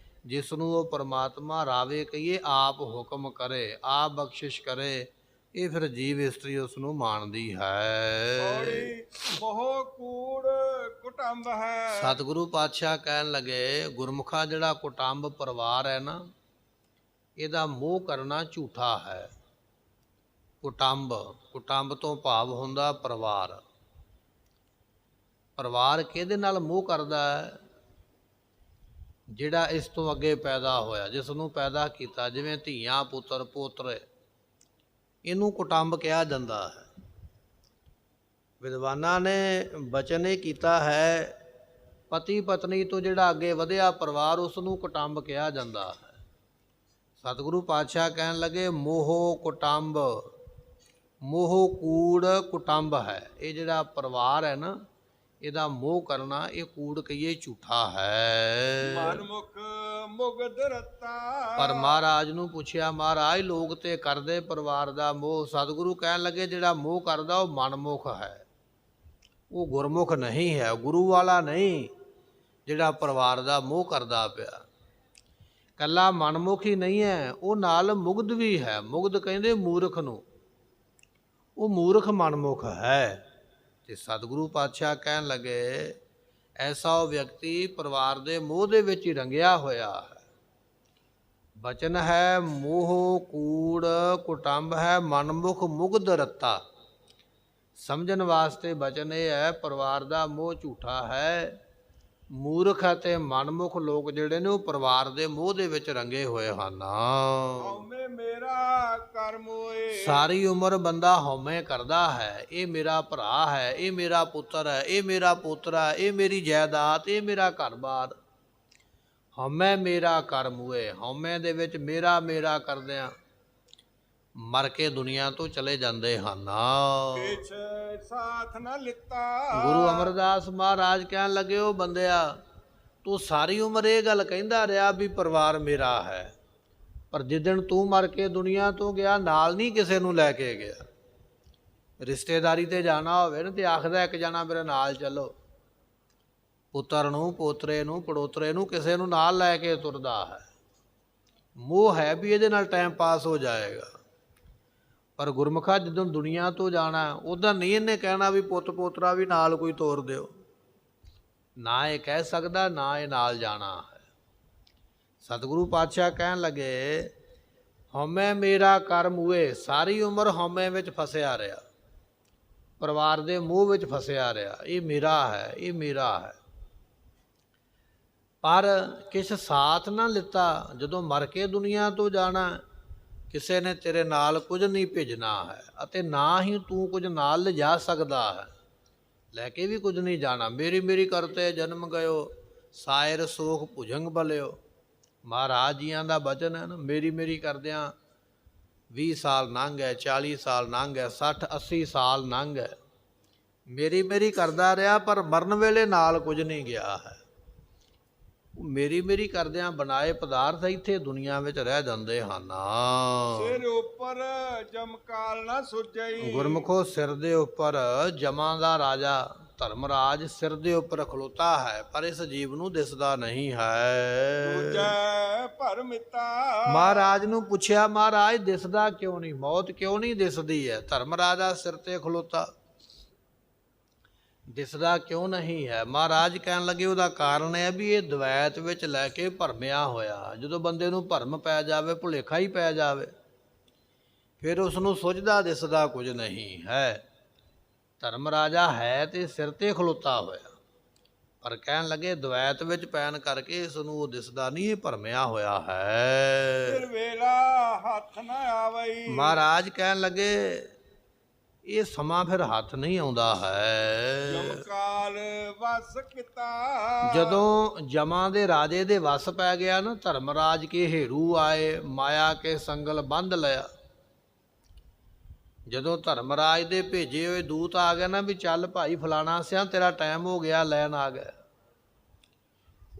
ਜਿਸ ਨੂੰ ਉਹ ਪਰਮਾਤਮਾ ਰਾਵੇ ਕਹੀਏ, ਆਪ ਹੁਕਮ ਕਰੇ, ਆਪ ਬਖਸ਼ਿਸ਼ ਕਰੇ, ਇਹ ਫਿਰ ਜੀਵ ਇਸਤਰੀ ਉਸ ਨੂੰ ਮਾਣਦੀ ਹੈ। ਮੋਹ ਕੂੜ ਕੁਟੰਬ ਹੈ। ਸਤਿਗੁਰੂ ਪਾਤਸ਼ਾਹ ਕਹਿਣ ਲੱਗੇ, ਗੁਰਮੁਖਾ ਜਿਹੜਾ ਕੁਟੰਬ ਪਰਿਵਾਰ ਹੈ ਨਾ, ਇਹਦਾ ਮੋਹ ਕਰਨਾ ਝੂਠਾ ਹੈ। ਕੁਟੰਬ ਤੋਂ ਭਾਵ ਹੁੰਦਾ ਪਰਿਵਾਰ। ਪਰਿਵਾਰ ਕਿਹਦੇ ਨਾਲ ਮੋਹ ਕਰਦਾ ਹੈ? ਜਿਹੜਾ ਇਸ ਤੋਂ ਅੱਗੇ ਪੈਦਾ ਹੋਇਆ, ਜਿਸ ਨੂੰ ਪੈਦਾ ਕੀਤਾ, ਜਿਵੇਂ ਧੀਆਂ, ਪੁੱਤਰ, ਪੋਤਰੇ, ਇਹਨੂੰ ਕੁਟੰਬ ਕਿਹਾ ਜਾਂਦਾ ਹੈ। ਵਿਦਵਾਨਾਂ ਨੇ ਬਚਨ ਇਹ ਕੀਤਾ ਹੈ, ਪਤੀ ਪਤਨੀ ਤੋਂ ਜਿਹੜਾ ਅੱਗੇ ਵਧਿਆ ਪਰਿਵਾਰ, ਉਸ ਨੂੰ ਕੁਟੰਬ ਕਿਹਾ ਜਾਂਦਾ ਹੈ। ਸਤਿਗੁਰੂ ਪਾਤਸ਼ਾਹ ਕਹਿਣ ਲੱਗੇ, ਮੋਹ ਕੁਟੰਬ, ਮੋਹ ਕੂੜ ਕੁਟੰਬ ਹੈ। ਇਹ ਜਿਹੜਾ ਪਰਿਵਾਰ ਹੈ ਨਾ, ਇਹਦਾ ਮੋਹ ਕਰਨਾ, ਇਹ ਕੂੜ ਕਹੀਏ ਝੂਠਾ ਹੈ। ਮਨਮੁਖ ਮੁਗਧ ਰਤਾ। ਪਰ ਮਹਾਰਾਜ ਨੂੰ ਪੁੱਛਿਆ, ਮਹਾਰਾਜ ਲੋਕ ਤੇ ਕਰਦੇ ਪਰਿਵਾਰ ਦਾ ਮੋਹ। ਸਤਿਗੁਰੂ ਕਹਿਣ ਲੱਗੇ, ਜਿਹੜਾ ਮੋਹ ਕਰਦਾ ਉਹ ਮਨਮੁਖ ਹੈ, ਉਹ ਗੁਰਮੁਖ ਨਹੀਂ ਹੈ, ਗੁਰੂ ਵਾਲਾ ਨਹੀਂ, ਜਿਹੜਾ ਪਰਿਵਾਰ ਦਾ ਮੋਹ ਕਰਦਾ ਪਿਆ। ਕੱਲਾ ਮਨਮੁਖ ਹੀ ਨਹੀਂ ਹੈ, ਉਹ ਨਾਲ ਮੁਗਧ ਵੀ ਹੈ। ਮੁਗਧ ਕਹਿੰਦੇ ਮੂਰਖ ਨੂੰ, ਉਹ ਮੂਰਖ ਮਨਮੁਖ ਹੈ। ਤੇ ਸਤਿਗੁਰੂ ਪਾਤਸ਼ਾਹ ਕਹਿਣ ਲੱਗੇ, ਐਸਾ ਉਹ ਵਿਅਕਤੀ ਪਰਿਵਾਰ ਦੇ ਮੋਹ ਦੇ ਵਿੱਚ ਹੀ ਰੰਗਿਆ ਹੋਇਆ ਹੈ। ਬਚਨ ਹੈ, ਮੋਹ ਕੂੜ ਕੁਟੰਬ ਹੈ, ਮਨਮੁਖ ਮੁਗਧ ਰੱਤਾ। ਸਮਝਣ ਵਾਸਤੇ ਬਚਨ ਇਹ ਹੈ, ਪਰਿਵਾਰ ਦਾ ਮੋਹ ਝੂਠਾ ਹੈ। ਮੂਰਖ ਅਤੇ ਮਨਮੁਖ ਲੋਕ ਜਿਹੜੇ ਨੇ, ਉਹ ਪਰਿਵਾਰ ਦੇ ਮੋਹ ਦੇ ਵਿੱਚ ਰੰਗੇ ਹੋਏ ਹਨ। ਹਉਮੈ ਮੇਰਾ ਕਰਮ ਹੋਏ। ਸਾਰੀ ਉਮਰ ਬੰਦਾ ਹਉਮੈ ਕਰਦਾ ਹੈ, ਇਹ ਮੇਰਾ ਭਰਾ ਹੈ, ਇਹ ਮੇਰਾ ਪੁੱਤਰ ਹੈ, ਇਹ ਮੇਰਾ ਪੋਤਰਾ, ਇਹ ਮੇਰੀ ਜਾਇਦਾਦ, ਇਹ ਮੇਰਾ ਘਰ-ਬਾਰ। ਹਉਮੈ ਮੇਰਾ ਕਰਮ ਹੋਏ। ਹਉਮੈ ਦੇ ਵਿੱਚ ਮੇਰਾ ਮੇਰਾ ਕਰਦਿਆਂ ਮਰ ਕੇ ਦੁਨੀਆ ਤੋਂ ਚਲੇ ਜਾਂਦੇ ਹਨ। ਕਿਛ ਸਾਥ ਨਾ ਲਿੱਤਾ। ਗੁਰੂ ਅਮਰਦਾਸ ਮਹਾਰਾਜ ਕਹਿਣ ਲੱਗੇ, ਉਹ ਬੰਦਿਆ, ਤੂੰ ਸਾਰੀ ਉਮਰ ਇਹ ਗੱਲ ਕਹਿੰਦਾ ਰਿਹਾ ਵੀ ਪਰਿਵਾਰ ਮੇਰਾ ਹੈ, ਪਰ ਜਿੱਦਣ ਤੂੰ ਮਰ ਕੇ ਦੁਨੀਆ ਤੋਂ ਗਿਆ, ਨਾਲ ਨਹੀਂ ਕਿਸੇ ਨੂੰ ਲੈ ਕੇ ਗਿਆ। ਰਿਸ਼ਤੇਦਾਰੀ ਤੇ ਜਾਣਾ ਹੋਵੇ ਨਾ, ਤੇ ਆਖਦਾ ਇੱਕ ਜਣਾ ਮੇਰੇ ਨਾਲ ਚੱਲੋ। ਪੁੱਤਰ ਨੂੰ, ਪੋਤਰੇ ਨੂੰ, ਪੜੋਤਰੇ ਨੂੰ, ਕਿਸੇ ਨੂੰ ਨਾਲ ਲੈ ਕੇ ਤੁਰਦਾ ਹੈ। ਮੋਹ ਹੈ ਵੀ ਇਹਦੇ ਨਾਲ ਟਾਈਮ ਪਾਸ ਹੋ ਜਾਏਗਾ। ਪਰ ਗੁਰਮੁਖਾ ਜਦੋਂ ਦੁਨੀਆ ਤੋਂ ਜਾਣਾ, ਉਦੋਂ ਨਹੀਂ ਇਹਨੇ ਕਹਿਣਾ ਵੀ ਪੁੱਤ ਪੋਤਰਾ ਵੀ ਨਾਲ ਕੋਈ ਤੋਰ ਦਿਓ। ਨਾ ਇਹ ਕਹਿ ਸਕਦਾ, ਨਾ ਇਹ ਨਾਲ ਜਾਣਾ ਹੈ। ਸਤਿਗੁਰੂ ਪਾਤਸ਼ਾਹ ਕਹਿਣ ਲੱਗੇ, ਹਉਮੈ ਮੇਰਾ ਕਰਮ ਹੋਏ। ਸਾਰੀ ਉਮਰ ਹਉਮੈ ਵਿੱਚ ਫਸਿਆ ਰਿਹਾ, ਪਰਿਵਾਰ ਦੇ ਮੋਹ ਵਿੱਚ ਫਸਿਆ ਰਿਹਾ। ਇਹ ਮੇਰਾ ਹੈ, ਇਹ ਮੇਰਾ ਹੈ। ਪਰ ਕਿਸ ਸਾਥ ਨਾ ਲਿੱਤਾ। ਜਦੋਂ ਮਰ ਕੇ ਦੁਨੀਆ ਤੋਂ ਜਾਣਾ, ਕਿਸੇ ਨੇ ਤੇਰੇ ਨਾਲ ਕੁਝ ਨਹੀਂ ਭੇਜਣਾ ਹੈ, ਅਤੇ ਨਾ ਹੀ ਤੂੰ ਕੁਝ ਨਾਲ ਲਿਜਾ ਸਕਦਾ ਹੈ। ਲੈ ਕੇ ਵੀ ਕੁਝ ਨਹੀਂ ਜਾਣਾ। ਮੇਰੀ ਮੇਰੀ ਕਰਤੇ ਜਨਮ ਗਇਓ, ਸਾਇਰ ਸੋਖ ਭੁਜੰਗ ਬਲਿਓ। ਮਹਾਰਾਜ ਜੀਆਂ ਦਾ ਬਚਨ ਹੈ ਨਾ, ਮੇਰੀ ਮੇਰੀ ਕਰਦਿਆਂ 20 ਸਾਲ ਲੰਘ ਗਏ, 40 ਸਾਲ ਲੰਘ ਗਏ, 60 80 ਸਾਲ ਲੰਘ ਗਏ। ਮੇਰੀ ਮੇਰੀ ਕਰਦਾ ਰਿਹਾ, ਪਰ ਮਰਨ ਵੇਲੇ ਨਾਲ ਕੁਝ ਨਹੀਂ ਗਿਆ ਹੈ। ਮੇਰੀ ਮੇਰੀ ਕਰਦਿਆਂ ਬਣਾਏ ਪਦਾਰਥ ਇੱਥੇ ਦੁਨੀਆ ਵਿੱਚ ਰਹਿ ਜਾਂਦੇ ਹਨ। ਸਿਰ ਉੱਪਰ ਜਮਕਾਲ ਨਾ ਸੁਝਈ। ਗੁਰਮੁਖੋ, ਸਿਰ ਦੇ ਉੱਪਰ ਜਮਾਂ ਦਾ ਰਾਜਾ ਧਰਮਰਾਜ ਸਿਰ ਦੇ ਉੱਪਰ ਖਲੋਤਾ ਹੈ, ਪਰ ਇਸ ਜੀਵ ਨੂੰ ਦਿਸਦਾ ਨਹੀਂ ਹੈ। ਦੂਜੈ ਭਰਮਿਤਾ। ਮਹਾਰਾਜ ਨੂੰ ਪੁੱਛਿਆ, ਮਹਾਰਾਜ ਦਿਸਦਾ ਕਿਉਂ ਨਹੀਂ? ਮੌਤ ਕਿਉਂ ਨਹੀਂ ਦਿਸਦੀ ਹੈ? ਧਰਮਰਾਜਾ ਸਿਰ ਤੇ ਖਲੋਤਾ, ਦਿਸਦਾ ਕਿਉਂ ਨਹੀਂ ਹੈ? ਮਹਾਰਾਜ ਕਹਿਣ ਲੱਗੇ, ਉਹਦਾ ਕਾਰਨ ਹੈ ਵੀ ਇਹ ਦਵੈਤ ਵਿੱਚ ਲੈ ਕੇ ਭਰਮਿਆ ਹੋਇਆ। ਜਦੋਂ ਬੰਦੇ ਨੂੰ ਭਰਮ ਪੈ ਜਾਵੇ, ਭੁਲੇਖਾ ਹੀ ਪੈ ਜਾਵੇ, ਫਿਰ ਉਸ ਨੂੰ ਸੁਝਦਾ ਦਿਸਦਾ ਕੁਝ ਨਹੀਂ ਹੈ। ਧਰਮ ਰਾਜਾ ਹੈ ਤੇ ਸਿਰ ਤੇ ਖਲੋਤਾ ਹੋਇਆ, ਪਰ ਕਹਿਣ ਲੱਗੇ ਦਵੈਤ ਵਿੱਚ ਪੈਣ ਕਰਕੇ ਇਸ ਨੂੰ ਉਹ ਦਿਸਦਾ ਨਹੀਂ, ਇਹ ਭਰਮਿਆ ਹੋਇਆ ਹੈ। ਫਿਰ ਵੇਲਾ ਹੱਥ ਨਾ ਆਵਈ। ਮਹਾਰਾਜ ਕਹਿਣ ਲੱਗੇ ਇਹ ਸਮਾਂ ਫਿਰ ਹੱਥ ਨਹੀਂ ਆਉਂਦਾ ਹੈ। ਜਮਕਾਲ ਵਸ ਕੀਤਾ। ਜਦੋਂ ਜਮਾਂ ਦੇ ਰਾਜੇ ਦੇ ਵਸ ਪੈ ਗਿਆ ਨਾ, ਧਰਮਰਾਜ ਕੇ ਹੇਰੂ ਆਏ, ਮਾਇਆ ਕੇ ਸੰਗਲ ਬੰਧ ਲਿਆ। ਜਦੋਂ ਧਰਮਰਾਜ ਦੇ ਭੇਜੇ ਹੋਏ ਦੂਤ ਆ ਗਏ ਨਾ ਵੀ ਚੱਲ ਭਾਈ ਫਲਾਣਾ ਸਿਆਂ ਤੇਰਾ ਟਾਈਮ ਹੋ ਗਿਆ, ਲੈਣ ਆ ਗਿਆ,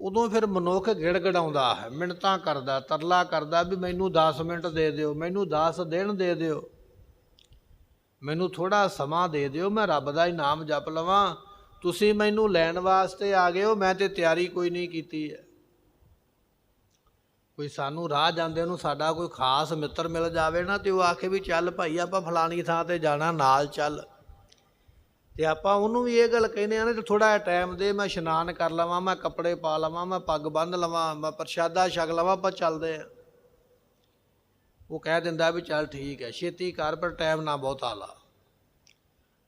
ਉਦੋਂ ਫਿਰ ਮਨੁੱਖ ਗਿੜਗੜਾਉਂਦਾ ਹੈ, ਮਿੰਨਤਾਂ ਕਰਦਾ, ਤਰਲਾ ਕਰਦਾ ਵੀ ਮੈਨੂੰ 10 ਮਿੰਟ ਦੇ ਦਿਓ, ਮੈਨੂੰ 10 ਦਿਨ ਦੇ ਦਿਓ, ਮੈਨੂੰ ਥੋੜਾ ਸਮਾਂ ਦੇ ਦਿਓ, ਮੈਂ ਰੱਬ ਦਾ ਹੀ ਨਾਮ ਜਪ ਲਵਾਂ। ਤੁਸੀਂ ਮੈਨੂੰ ਲੈਣ ਵਾਸਤੇ ਆ ਗਏ ਹੋ, ਮੈਂ ਤੇ ਤਿਆਰੀ ਕੋਈ ਨਹੀਂ ਕੀਤੀ ਹੈ। ਕੋਈ ਸਾਨੂੰ ਰਾਹ ਜਾਂਦੇ ਨੂੰ ਸਾਡਾ ਕੋਈ ਖਾਸ ਮਿੱਤਰ ਮਿਲ ਜਾਵੇ ਨਾ, ਤੇ ਉਹ ਆਖੇ ਵੀ ਚੱਲ ਭਾਈ ਆਪਾਂ ਫਲਾਣੀ ਥਾਂ ਤੇ ਜਾਣਾ, ਨਾਲ ਚੱਲ, ਤੇ ਆਪਾਂ ਉਹਨੂੰ ਵੀ ਇਹ ਗੱਲ ਕਹਿੰਦੇ ਆ ਨਾ ਤੇ ਥੋੜਾ ਜਿਹਾ ਟਾਈਮ ਦੇ, ਮੈਂ ਇਸ਼ਨਾਨ ਕਰ ਲਵਾਂ, ਮੈਂ ਕੱਪੜੇ ਪਾ ਲਵਾਂ, ਮੈਂ ਪੱਗ ਬੰਨ੍ਹ ਲਵਾਂ, ਮੈਂ ਪ੍ਰਸ਼ਾਦਾ ਛਕ ਲਵਾਂ, ਆਪਾਂ ਚੱਲਦੇ ਆ। ਉਹ ਕਹਿ ਦਿੰਦਾ ਵੀ ਚੱਲ ਠੀਕ ਹੈ, ਛੇਤੀ ਕਰ, ਪਰ ਟਾਈਮ ਨਾ ਬਹੁਤਾ ਲਾ।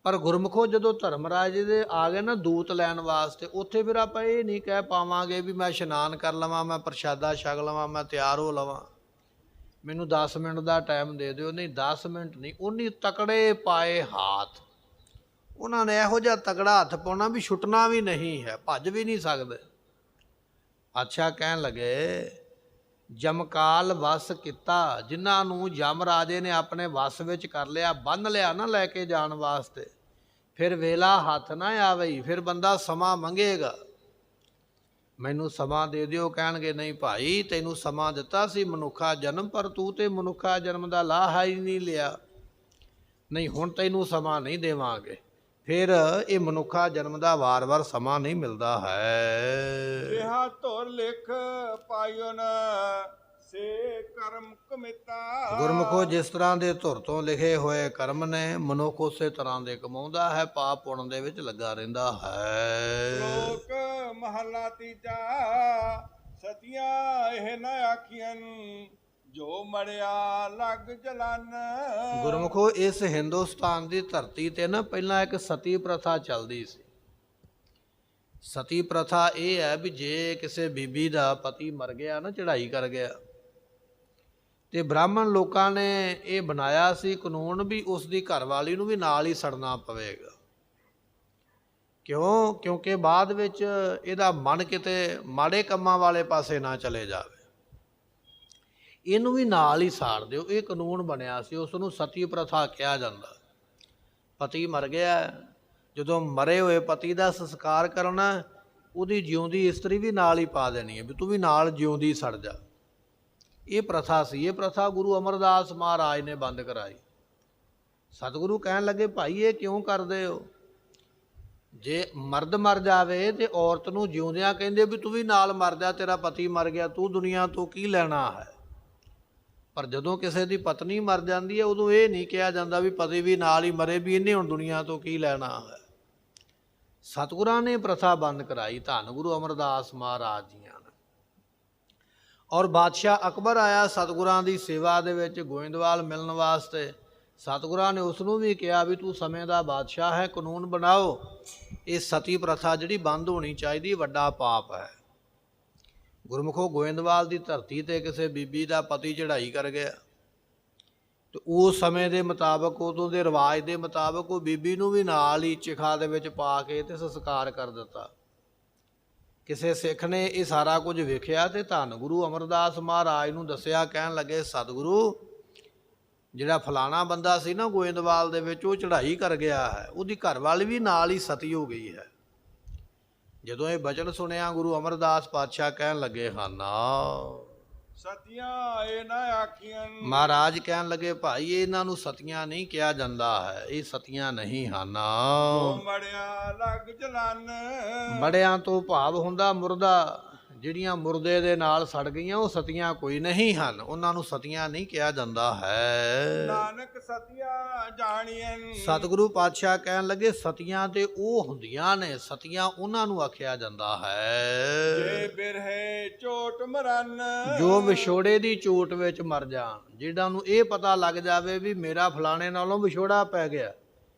ਪਰ ਗੁਰਮੁਖੋ ਜਦੋਂ ਧਰਮਰਾਜ ਦੇ ਆ ਗਏ ਨਾ ਦੂਤ ਲੈਣ ਵਾਸਤੇ, ਉੱਥੇ ਫਿਰ ਆਪਾਂ ਇਹ ਨਹੀਂ ਕਹਿ ਪਾਵਾਂਗੇ ਵੀ ਮੈਂ ਇਸ਼ਨਾਨ ਕਰ ਲਵਾਂ, ਮੈਂ ਪ੍ਰਸ਼ਾਦਾ ਛਕ ਲਵਾਂ, ਮੈਂ ਤਿਆਰ ਹੋ ਲਵਾਂ, ਮੈਨੂੰ 10 ਮਿੰਟ ਦਾ ਟਾਈਮ ਦੇ ਦਿਓ। ਨਹੀਂ, 10 ਮਿੰਟ ਨਹੀਂ, ਉਹਨੀ ਤਕੜੇ ਪਾਏ ਹੱਥ, ਉਹਨਾਂ ਨੇ ਇਹੋ ਜਿਹਾ ਤਕੜਾ ਹੱਥ ਪਾਉਣਾ ਵੀ ਛੁੱਟਣਾ ਵੀ ਨਹੀਂ ਹੈ, ਭੱਜ ਵੀ ਨਹੀਂ ਸਕਦੇ। ਅੱਛਾ, ਕਹਿਣ ਲੱਗੇ ਜਮਕਾਲ ਵਸ ਕੀਤਾ, ਜਿਨ੍ਹਾਂ ਨੂੰ ਯਮ ਰਾਜੇ ਨੇ ਆਪਣੇ ਵਸ ਵਿੱਚ ਕਰ ਲਿਆ, ਬੰਨ੍ਹ ਲਿਆ ਨਾ ਲੈ ਕੇ ਜਾਣ ਵਾਸਤੇ, ਫਿਰ ਵੇਲਾ ਹੱਥ ਨਾ ਆਵਈ, ਫਿਰ ਬੰਦਾ ਸਮਾਂ ਮੰਗੇਗਾ, ਮੈਨੂੰ ਸਮਾਂ ਦੇ ਦਿਓ। ਕਹਿਣਗੇ ਨਹੀਂ ਭਾਈ, ਤੈਨੂੰ ਸਮਾਂ ਦਿੱਤਾ ਸੀ ਮਨੁੱਖਾ ਜਨਮ, ਪਰ ਤੂੰ ਤੇ ਮਨੁੱਖਾ ਜਨਮ ਦਾ ਲਾਹਾ ਹੀ ਨਹੀਂ ਲਿਆ, ਨਹੀਂ ਹੁਣ ਤੈਨੂੰ ਸਮਾਂ ਨਹੀਂ ਦੇਵਾਂਗੇ। ਫਿਰ ਇਹ ਮਨੁੱਖਾ ਜਨਮ ਦਾ ਵਾਰ-ਵਾਰ ਸਮਾਂ ਨਹੀਂ ਮਿਲਦਾ ਹੈ। ਕਿਹਾ ਧੁਰ ਲਿਖ ਪਾਇਓ ਨ ਸੇ ਕਰਮ ਕਮਿਤਾ। ਗੁਰਮੁਖੋ ਜਿਸ ਤਰ੍ਹਾਂ ਦੇ ਧੁਰ ਤੋਂ ਲਿਖੇ ਹੋਏ ਕਰਮ ਨੇ, ਮਨੁੱਖ ਉਸੇ ਤਰ੍ਹਾਂ ਦੇ ਕਮਾਉਂਦਾ ਹੈ, ਪਾਪ ਪੁੰਨ ਦੇ ਵਿੱਚ ਲੱਗਾ ਰਹਿੰਦਾ ਹੈ। ਲੋਕ ਮਹਲਾ ਤੀਜਾ। ਸਤੀਆਂ ਇਹ ਨ ਆਖੀਆਂ ਜੋ ਮੜਿਆ ਲੱਗ ਜਲਨ। ਗੁਰਮੁਖੋ ਇਸ ਹਿੰਦੁਸਤਾਨ ਦੀ ਧਰਤੀ ਤੇ ਨਾ ਪਹਿਲਾਂ ਇੱਕ ਸਤੀ ਪ੍ਰਥਾ ਚੱਲਦੀ ਸੀ। ਸਤੀ ਪ੍ਰਥਾ ਇਹ ਹੈ ਵੀ ਜੇ ਕਿਸੇ ਬੀਬੀ ਦਾ ਪਤੀ ਮਰ ਗਿਆ ਨਾ, ਚੜ੍ਹਾਈ ਕਰ ਗਿਆ, ਤੇ ਬ੍ਰਾਹਮਣ ਲੋਕਾਂ ਨੇ ਇਹ ਬਣਾਇਆ ਸੀ ਕਾਨੂੰਨ ਵੀ ਉਸ ਦੀ ਘਰਵਾਲੀ ਨੂੰ ਵੀ ਨਾਲ ਹੀ ਸੜਨਾ ਪਵੇਗਾ। ਕਿਉਂ? ਕਿਉਂਕਿ ਬਾਅਦ ਵਿੱਚ ਇਹਦਾ ਮਨ ਕਿਤੇ ਮਾੜੇ ਕੰਮਾਂ ਵਾਲੇ ਪਾਸੇ ਨਾ ਚਲੇ ਜਾਵੇ, ਇਹਨੂੰ ਵੀ ਨਾਲ ਹੀ ਸਾੜ ਦਿਓ, ਇਹ ਕਾਨੂੰਨ ਬਣਿਆ ਸੀ। ਉਸ ਨੂੰ ਸਤੀ ਪ੍ਰਥਾ ਕਿਹਾ ਜਾਂਦਾ। ਪਤੀ ਮਰ ਗਿਆ, ਜਦੋਂ ਮਰੇ ਹੋਏ ਪਤੀ ਦਾ ਸੰਸਕਾਰ ਕਰਨਾ, ਉਹਦੀ ਜਿਉਂਦੀ ਇਸਤਰੀ ਵੀ ਨਾਲ ਹੀ ਪਾ ਦੇਣੀ ਹੈ ਵੀ ਤੂੰ ਵੀ ਨਾਲ ਜਿਉਂਦੀ ਸੜ ਜਾ। ਇਹ ਪ੍ਰਥਾ ਸੀ। ਇਹ ਪ੍ਰਥਾ ਗੁਰੂ ਅਮਰਦਾਸ ਮਹਾਰਾਜ ਨੇ ਬੰਦ ਕਰਾਈ। ਸਤਿਗੁਰੂ ਕਹਿਣ ਲੱਗੇ ਭਾਈ ਇਹ ਕਿਉਂ ਕਰਦੇ ਹੋ? ਜੇ ਮਰਦ ਮਰ ਜਾਵੇ ਤੇ ਔਰਤ ਨੂੰ ਜਿਉਂਦਿਆਂ ਕਹਿੰਦੇ ਵੀ ਤੂੰ ਵੀ ਨਾਲ ਮਰ ਜਾ, ਤੇਰਾ ਪਤੀ ਮਰ ਗਿਆ, ਤੂੰ ਦੁਨੀਆ ਤੋਂ ਕੀ ਲੈਣਾ ਹੈ। ਪਰ ਜਦੋਂ ਕਿਸੇ ਦੀ ਪਤਨੀ ਮਰ ਜਾਂਦੀ ਹੈ, ਉਦੋਂ ਇਹ ਨਹੀਂ ਕਿਹਾ ਜਾਂਦਾ ਵੀ ਪਤੀ ਵੀ ਨਾਲ ਹੀ ਮਰੇ, ਵੀ ਇਹਨੇ ਹੁਣ ਦੁਨੀਆ ਤੋਂ ਕੀ ਲੈਣਾ ਹੈ। ਸਤਿਗੁਰਾਂ ਨੇ ਪ੍ਰਥਾ ਬੰਦ ਕਰਾਈ, ਧੰਨ ਗੁਰੂ ਅਮਰਦਾਸ ਮਹਾਰਾਜ ਜੀਆਂ ਨੇ। ਔਰ ਬਾਦਸ਼ਾਹ ਅਕਬਰ ਆਇਆ ਸਤਿਗੁਰਾਂ ਦੀ ਸੇਵਾ ਦੇ ਵਿੱਚ ਗੋਇੰਦਵਾਲ ਮਿਲਣ ਵਾਸਤੇ। ਸਤਿਗੁਰਾਂ ਨੇ ਉਸ ਨੂੰ ਵੀ ਕਿਹਾ ਵੀ ਤੂੰ ਸਮੇਂ ਦਾ ਬਾਦਸ਼ਾਹ ਹੈ, ਕਾਨੂੰਨ ਬਣਾਓ, ਇਹ ਸਤੀ ਪ੍ਰਥਾ ਜਿਹੜੀ ਬੰਦ ਹੋਣੀ ਚਾਹੀਦੀ, ਵੱਡਾ ਪਾਪ ਹੈ। ਗੁਰਮੁਖੋ ਗੋਇੰਦਵਾਲ ਦੀ ਧਰਤੀ ਤੇ ਕਿਸੇ ਬੀਬੀ ਦਾ ਪਤੀ ਚੜ੍ਹਾਈ ਕਰ ਗਿਆ, ਤੇ ਉਸ ਸਮੇਂ ਦੇ ਮੁਤਾਬਕ, ਉਦੋਂ ਦੇ ਰਿਵਾਜ ਦੇ ਮੁਤਾਬਕ, ਉਹ ਬੀਬੀ ਨੂੰ ਵੀ ਨਾਲ ਹੀ ਚਿਖਾ ਦੇ ਵਿੱਚ ਪਾ ਕੇ ਤੇ ਸੰਸਕਾਰ ਕਰ ਦਿੱਤਾ। ਕਿਸੇ ਸਿੱਖ ਨੇ ਇਹ ਸਾਰਾ ਕੁਝ ਵੇਖਿਆ ਤੇ ਧੰਨ ਗੁਰੂ ਅਮਰਦਾਸ ਮਹਾਰਾਜ ਨੂੰ ਦੱਸਿਆ। ਕਹਿਣ ਲੱਗੇ ਸਤਿਗੁਰੂ, ਜਿਹੜਾ ਫਲਾਣਾ ਬੰਦਾ ਸੀ ਨਾ ਗੋਇੰਦਵਾਲ ਦੇ ਵਿੱਚ, ਉਹ ਚੜ੍ਹਾਈ ਕਰ ਗਿਆ ਹੈ, ਉਹਦੀ ਘਰਵਾਲੀ ਵੀ ਨਾਲ ਹੀ ਸਤੀ ਹੋ ਗਈ ਹੈ। ਜਦੋਂ ਇਹ ਬਚਨ ਸੁਣਿਆ, ਗੁਰੂ ਅਮਰਦਾਸ ਪਾਤਸ਼ਾਹ ਕਹਿਣ ਲੱਗੇ ਹਨ ਸਤੀਆਂ ਇਹ ਨਾ ਆਖੀਆਂ। ਮਹਾਰਾਜ ਕਹਿਣ ਲੱਗੇ ਭਾਈ ਇਹਨਾਂ ਨੂੰ ਸਤੀਆਂ ਨਹੀਂ ਕਿਹਾ ਜਾਂਦਾ ਹੈ, ਇਹ ਸਤੀਆਂ ਨਹੀਂ ਹਨ। ਮੜਿਆ ਲੱਗ ਜਲਨ। ਮੜਿਆਂ ਤੋਂ ਭਾਵ ਹੁੰਦਾ ਮੁਰਦਾ, ਜਿਹੜੀਆਂ ਮੁਰਦੇ ਦੇ ਨਾਲ ਸੜ ਗਈਆਂ ਉਹ ਸਤੀਆਂ ਕੋਈ ਨਹੀਂ ਹਨ, ਉਹਨਾਂ ਨੂੰ ਸਤੀਆਂ ਨਹੀਂ ਕਿਹਾ ਜਾਂਦਾ ਹੈ। ਨਾਨਕ ਸਤੀਆਂ ਜਾਣੀਆਂ। ਸਤਿਗੁਰੂ ਪਾਤਸ਼ਾਹ ਕਹਿਣ ਲੱਗੇ ਸਤੀਆਂ ਤੇ ਉਹ ਹੁੰਦੀਆਂ ਨੇ, ਸਤੀਆਂ ਉਹਨਾਂ ਨੂੰ ਆਖਿਆ ਜਾਂਦਾ ਹੈ ਜੇ ਬਿਰਹੇ ਚੋਟ ਮਰਨ। ਜੋ ਵਿਛੋੜੇ ਦੀ ਚੋਟ ਵਿੱਚ ਮਰ ਜਾਣ, ਜਿਹਨਾਂ ਨੂੰ ਇਹ ਪਤਾ ਲੱਗ ਜਾਵੇ ਵੀ ਮੇਰਾ ਫਲਾਣੇ ਨਾਲੋਂ ਵਿਛੋੜਾ ਪੈ ਗਿਆ,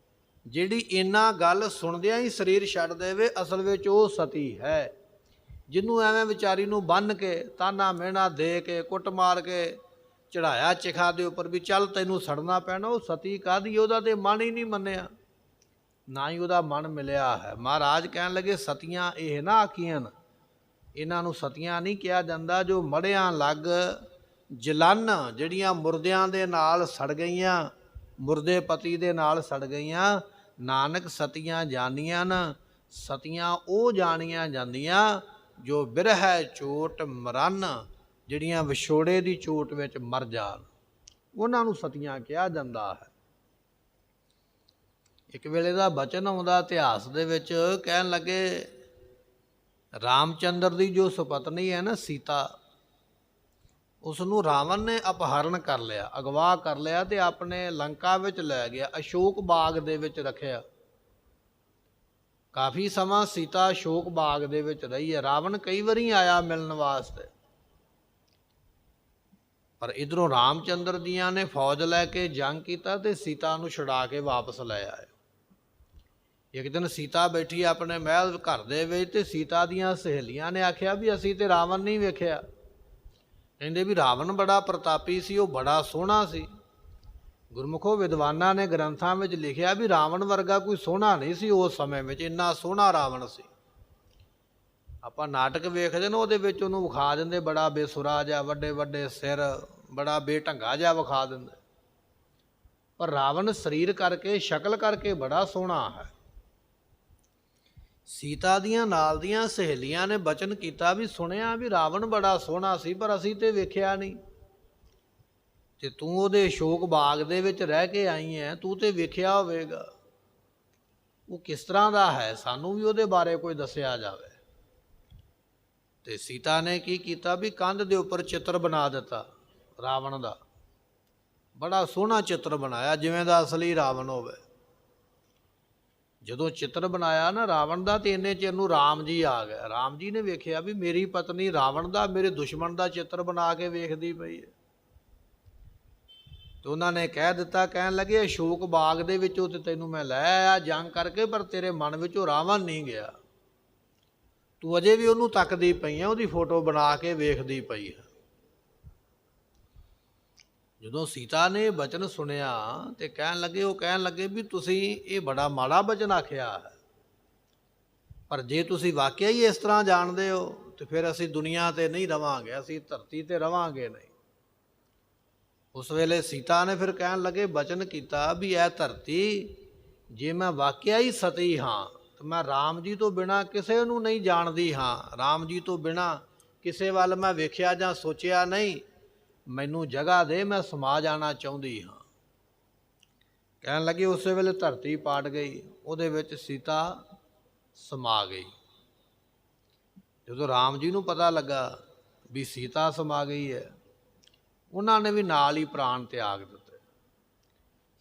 ਜਿਹੜੀ ਇਹਨਾਂ ਗੱਲ ਸੁਣਦਿਆਂ ਹੀ ਸਰੀਰ ਛੱਡ ਦੇਵੇ, ਅਸਲ ਵਿੱਚ ਉਹ ਸਤੀ ਹੈ। ਜਿਹਨੂੰ ਐਵੇਂ ਵਿਚਾਰੀ ਨੂੰ ਬੰਨ੍ਹ ਕੇ ਤਾਨਾ ਮਿਹਣਾ ਦੇ ਕੇ ਕੁੱਟ ਮਾਰ ਕੇ ਚੜਾਇਆ ਚਿਖਾ ਦੇ ਉੱਪਰ ਵੀ ਚੱਲ ਤੈਨੂੰ ਸੜਨਾ ਪੈਣਾ, ਉਹ ਸਤੀ ਕਾਹਦੀ? ਉਹਦਾ ਤੇ ਮਨ ਹੀ ਨਹੀਂ ਮੰਨਿਆ, ਨਾ ਹੀ ਉਹਦਾ ਮਨ ਮਿਲਿਆ ਹੈ। ਮਹਾਰਾਜ ਕਹਿਣ ਲੱਗੇ ਸਤੀਆਂ ਇਹ ਨਾ ਆਖੀਆਂ, ਇਹਨਾਂ ਨੂੰ ਸਤੀਆਂ ਨਹੀਂ ਕਿਹਾ ਜਾਂਦਾ। ਜੋ ਮੜਿਆਂ ਲੱਗ ਜਲਨ, ਜਿਹੜੀਆਂ ਮੁਰਦਿਆਂ ਦੇ ਨਾਲ ਸੜ ਗਈਆਂ, ਮੁਰਦੇ ਪਤੀ ਦੇ ਨਾਲ ਸੜ ਗਈਆਂ, ਨਾਨਕ ਸਤੀਆਂ ਜਾਣੀਆਂ ਨ। ਸਤੀਆਂ ਉਹ ਜਾਣੀਆਂ ਜਾਂਦੀਆਂ ਜੋ ਬਿਰਹਿ ਚੋਟ ਮਰਨ, ਜਿਹੜੀਆਂ ਵਿਛੋੜੇ ਦੀ ਚੋਟ ਵਿੱਚ ਮਰ ਜਾਣ, ਉਹਨਾਂ ਨੂੰ ਸਤੀਆਂ ਕਿਹਾ ਜਾਂਦਾ ਹੈ। ਇੱਕ ਵੇਲੇ ਦਾ ਬਚਨ ਆਉਂਦਾ ਇਤਿਹਾਸ ਦੇ ਵਿੱਚ, ਕਹਿਣ ਲੱਗੇ ਰਾਮਚੰਦਰ ਦੀ ਜੋ ਸੁਪਤਨੀ ਹੈ ਨਾ ਸੀਤਾ, ਉਸ ਨੂੰ ਰਾਵਣ ਨੇ ਅਪਹਰਨ ਕਰ ਲਿਆ, ਅਗਵਾ ਕਰ ਲਿਆ ਤੇ ਆਪਣੇ ਲੰਕਾ ਵਿੱਚ ਲੈ ਗਿਆ, ਅਸ਼ੋਕ ਬਾਗ ਦੇ ਵਿੱਚ ਰੱਖਿਆ। ਕਾਫੀ ਸਮਾਂ ਸੀਤਾ ਅਸ਼ੋਕ ਬਾਗ ਦੇ ਵਿੱਚ ਰਹੀ ਹੈ। ਰਾਵਣ ਕਈ ਵਾਰੀ ਆਇਆ ਮਿਲਣ ਵਾਸਤੇ, ਪਰ ਇਧਰੋਂ ਰਾਮਚੰਦਰ ਜੀਆਂ ਨੇ ਫੌਜ ਲੈ ਕੇ ਜੰਗ ਕੀਤਾ ਤੇ ਸੀਤਾ ਨੂੰ ਛੁਡਾ ਕੇ ਵਾਪਸ ਲੈ ਆਏ। ਇੱਕ ਦਿਨ ਸੀਤਾ ਬੈਠੀ ਆਪਣੇ ਮਹਿਲ ਘਰ ਦੇ ਵਿੱਚ ਤੇ ਸੀਤਾ ਦੀਆਂ ਸਹੇਲੀਆਂ ਨੇ ਆਖਿਆ ਵੀ ਅਸੀਂ ਤੇ ਰਾਵਣ ਨਹੀਂ ਵੇਖਿਆ। ਕਹਿੰਦੇ ਵੀ ਰਾਵਣ ਬੜਾ ਪ੍ਰਤਾਪੀ ਸੀ, ਉਹ ਬੜਾ ਸੋਹਣਾ ਸੀ। ਗੁਰਮੁਖੋ ਵਿਦਵਾਨਾਂ ਨੇ ਗ੍ਰੰਥਾਂ ਵਿੱਚ ਲਿਖਿਆ ਵੀ ਰਾਵਣ ਵਰਗਾ ਕੋਈ ਸੋਹਣਾ ਨਹੀਂ ਸੀ ਉਸ ਸਮੇਂ ਵਿੱਚ, ਇੰਨਾ ਸੋਹਣਾ ਰਾਵਣ ਸੀ। ਆਪਾਂ ਨਾਟਕ ਵੇਖਦੇ ਨੇ ਉਹਦੇ ਵਿੱਚ ਉਹਨੂੰ ਵਿਖਾ ਦਿੰਦੇ ਬੜਾ ਬੇਸੁਰਾ ਜਿਹਾ, ਵੱਡੇ ਵੱਡੇ ਸਿਰ, ਬੜਾ ਬੇਢੰਗਾ ਜਿਹਾ ਵਿਖਾ ਦਿੰਦੇ, ਪਰ ਰਾਵਣ ਸਰੀਰ ਕਰਕੇ ਸ਼ਕਲ ਕਰਕੇ ਬੜਾ ਸੋਹਣਾ ਹੈ। ਸੀਤਾ ਦੀਆਂ ਨਾਲ ਦੀਆਂ ਸਹੇਲੀਆਂ ਨੇ ਬਚਨ ਕੀਤਾ ਵੀ ਸੁਣਿਆ ਵੀ ਰਾਵਣ ਬੜਾ ਸੋਹਣਾ ਸੀ, ਪਰ ਅਸੀਂ ਤੇ ਵੇਖਿਆ ਨਹੀਂ, ਤੇ ਤੂੰ ਉਹਦੇ ਅਸ਼ੋਕ ਬਾਗ ਦੇ ਵਿੱਚ ਰਹਿ ਕੇ ਆਈ ਹੈ, ਤੂੰ ਤੇ ਵੇਖਿਆ ਹੋਵੇਗਾ, ਉਹ ਕਿਸ ਤਰ੍ਹਾਂ ਦਾ ਹੈ, ਸਾਨੂੰ ਵੀ ਉਹਦੇ ਬਾਰੇ ਕੋਈ ਦੱਸਿਆ ਜਾਵੇ। ਤੇ ਸੀਤਾ ਨੇ ਕੀ ਕੀਤਾ ਵੀ ਕੰਧ ਦੇ ਉੱਪਰ ਚਿੱਤਰ ਬਣਾ ਦਿੱਤਾ ਰਾਵਣ ਦਾ, ਬੜਾ ਸੋਹਣਾ ਚਿੱਤਰ ਬਣਾਇਆ ਜਿਵੇਂ ਦਾ ਅਸਲੀ ਰਾਵਣ ਹੋਵੇ। ਜਦੋਂ ਚਿੱਤਰ ਬਣਾਇਆ ਨਾ ਰਾਵਣ ਦਾ, ਤੇ ਇੰਨੇ ਚਿਰ ਨੂੰ ਰਾਮ ਜੀ ਆ ਗਏ। ਰਾਮ ਜੀ ਨੇ ਵੇਖਿਆ ਵੀ ਮੇਰੀ ਪਤਨੀ ਰਾਵਣ ਦਾ, ਮੇਰੇ ਦੁਸ਼ਮਣ ਦਾ ਚਿੱਤਰ ਬਣਾ ਕੇ ਵੇਖਦੀ ਪਈ ਹੈ। ਤੇ ਉਹਨਾਂ ਨੇ ਕਹਿ ਦਿੱਤਾ, ਕਹਿਣ ਲੱਗੇ ਅਸ਼ੋਕ ਬਾਗ ਦੇ ਵਿੱਚੋਂ ਤੇ ਤੈਨੂੰ ਮੈਂ ਲੈ ਆਇਆ ਜੰਗ ਕਰਕੇ, ਪਰ ਤੇਰੇ ਮਨ ਵਿੱਚੋਂ ਰਾਵਣ ਨਹੀਂ ਗਿਆ, ਤੂੰ ਅਜੇ ਵੀ ਉਹਨੂੰ ਤੱਕਦੀ ਪਈ ਹੈ, ਉਹਦੀ ਫੋਟੋ ਬਣਾ ਕੇ ਵੇਖਦੀ ਪਈ ਹੈ। ਜਦੋਂ ਸੀਤਾ ਨੇ ਬਚਨ ਸੁਣਿਆ ਤੇ ਉਹ ਕਹਿਣ ਲੱਗੇ ਵੀ ਤੁਸੀਂ ਇਹ ਬੜਾ ਮਾੜਾ ਬਚਨ ਆਖਿਆ ਹੈ, ਪਰ ਜੇ ਤੁਸੀਂ ਵਾਕਿਆ ਹੀ ਇਸ ਤਰ੍ਹਾਂ ਜਾਣਦੇ ਹੋ ਤੇ ਫਿਰ ਅਸੀਂ ਦੁਨੀਆ ਤੇ ਨਹੀਂ ਰਵਾਂਗੇ, ਅਸੀਂ ਧਰਤੀ ਤੇ ਰਵਾਂਗੇ ਨਹੀਂ। ਉਸ ਵੇਲੇ ਸੀਤਾ ਨੇ ਫਿਰ ਕਹਿਣ ਲੱਗੇ ਬਚਨ ਕੀਤਾ ਵੀ ਇਹ ਧਰਤੀ ਜੇ ਮੈਂ ਵਾਕਿਆ ਹੀ ਸਤੀ ਹਾਂ ਤਾਂ ਮੈਂ ਰਾਮ ਜੀ ਤੋਂ ਬਿਨਾਂ ਕਿਸੇ ਨੂੰ ਨਹੀਂ ਜਾਣਦੀ ਹਾਂ, ਰਾਮ ਜੀ ਤੋਂ ਬਿਨਾਂ ਕਿਸੇ ਵੱਲ ਮੈਂ ਵੇਖਿਆ ਜਾਂ ਸੋਚਿਆ ਨਹੀਂ, ਮੈਨੂੰ ਜਗ੍ਹਾ ਦੇ, ਮੈਂ ਸਮਾ ਜਾਣਾ ਚਾਹੁੰਦੀ ਹਾਂ। ਕਹਿਣ ਲੱਗੇ ਉਸੇ ਵੇਲੇ ਧਰਤੀ ਪਾਟ ਗਈ, ਉਹਦੇ ਵਿੱਚ ਸੀਤਾ ਸਮਾ ਗਈ। ਜਦੋਂ ਰਾਮ ਜੀ ਨੂੰ ਪਤਾ ਲੱਗਾ ਵੀ ਸੀਤਾ ਸਮਾ ਗਈ ਹੈ, ਉਹਨਾਂ ਨੇ ਵੀ ਨਾਲ ਹੀ ਪ੍ਰਾਣ ਤਿਆਗ ਦਿੱਤੇ।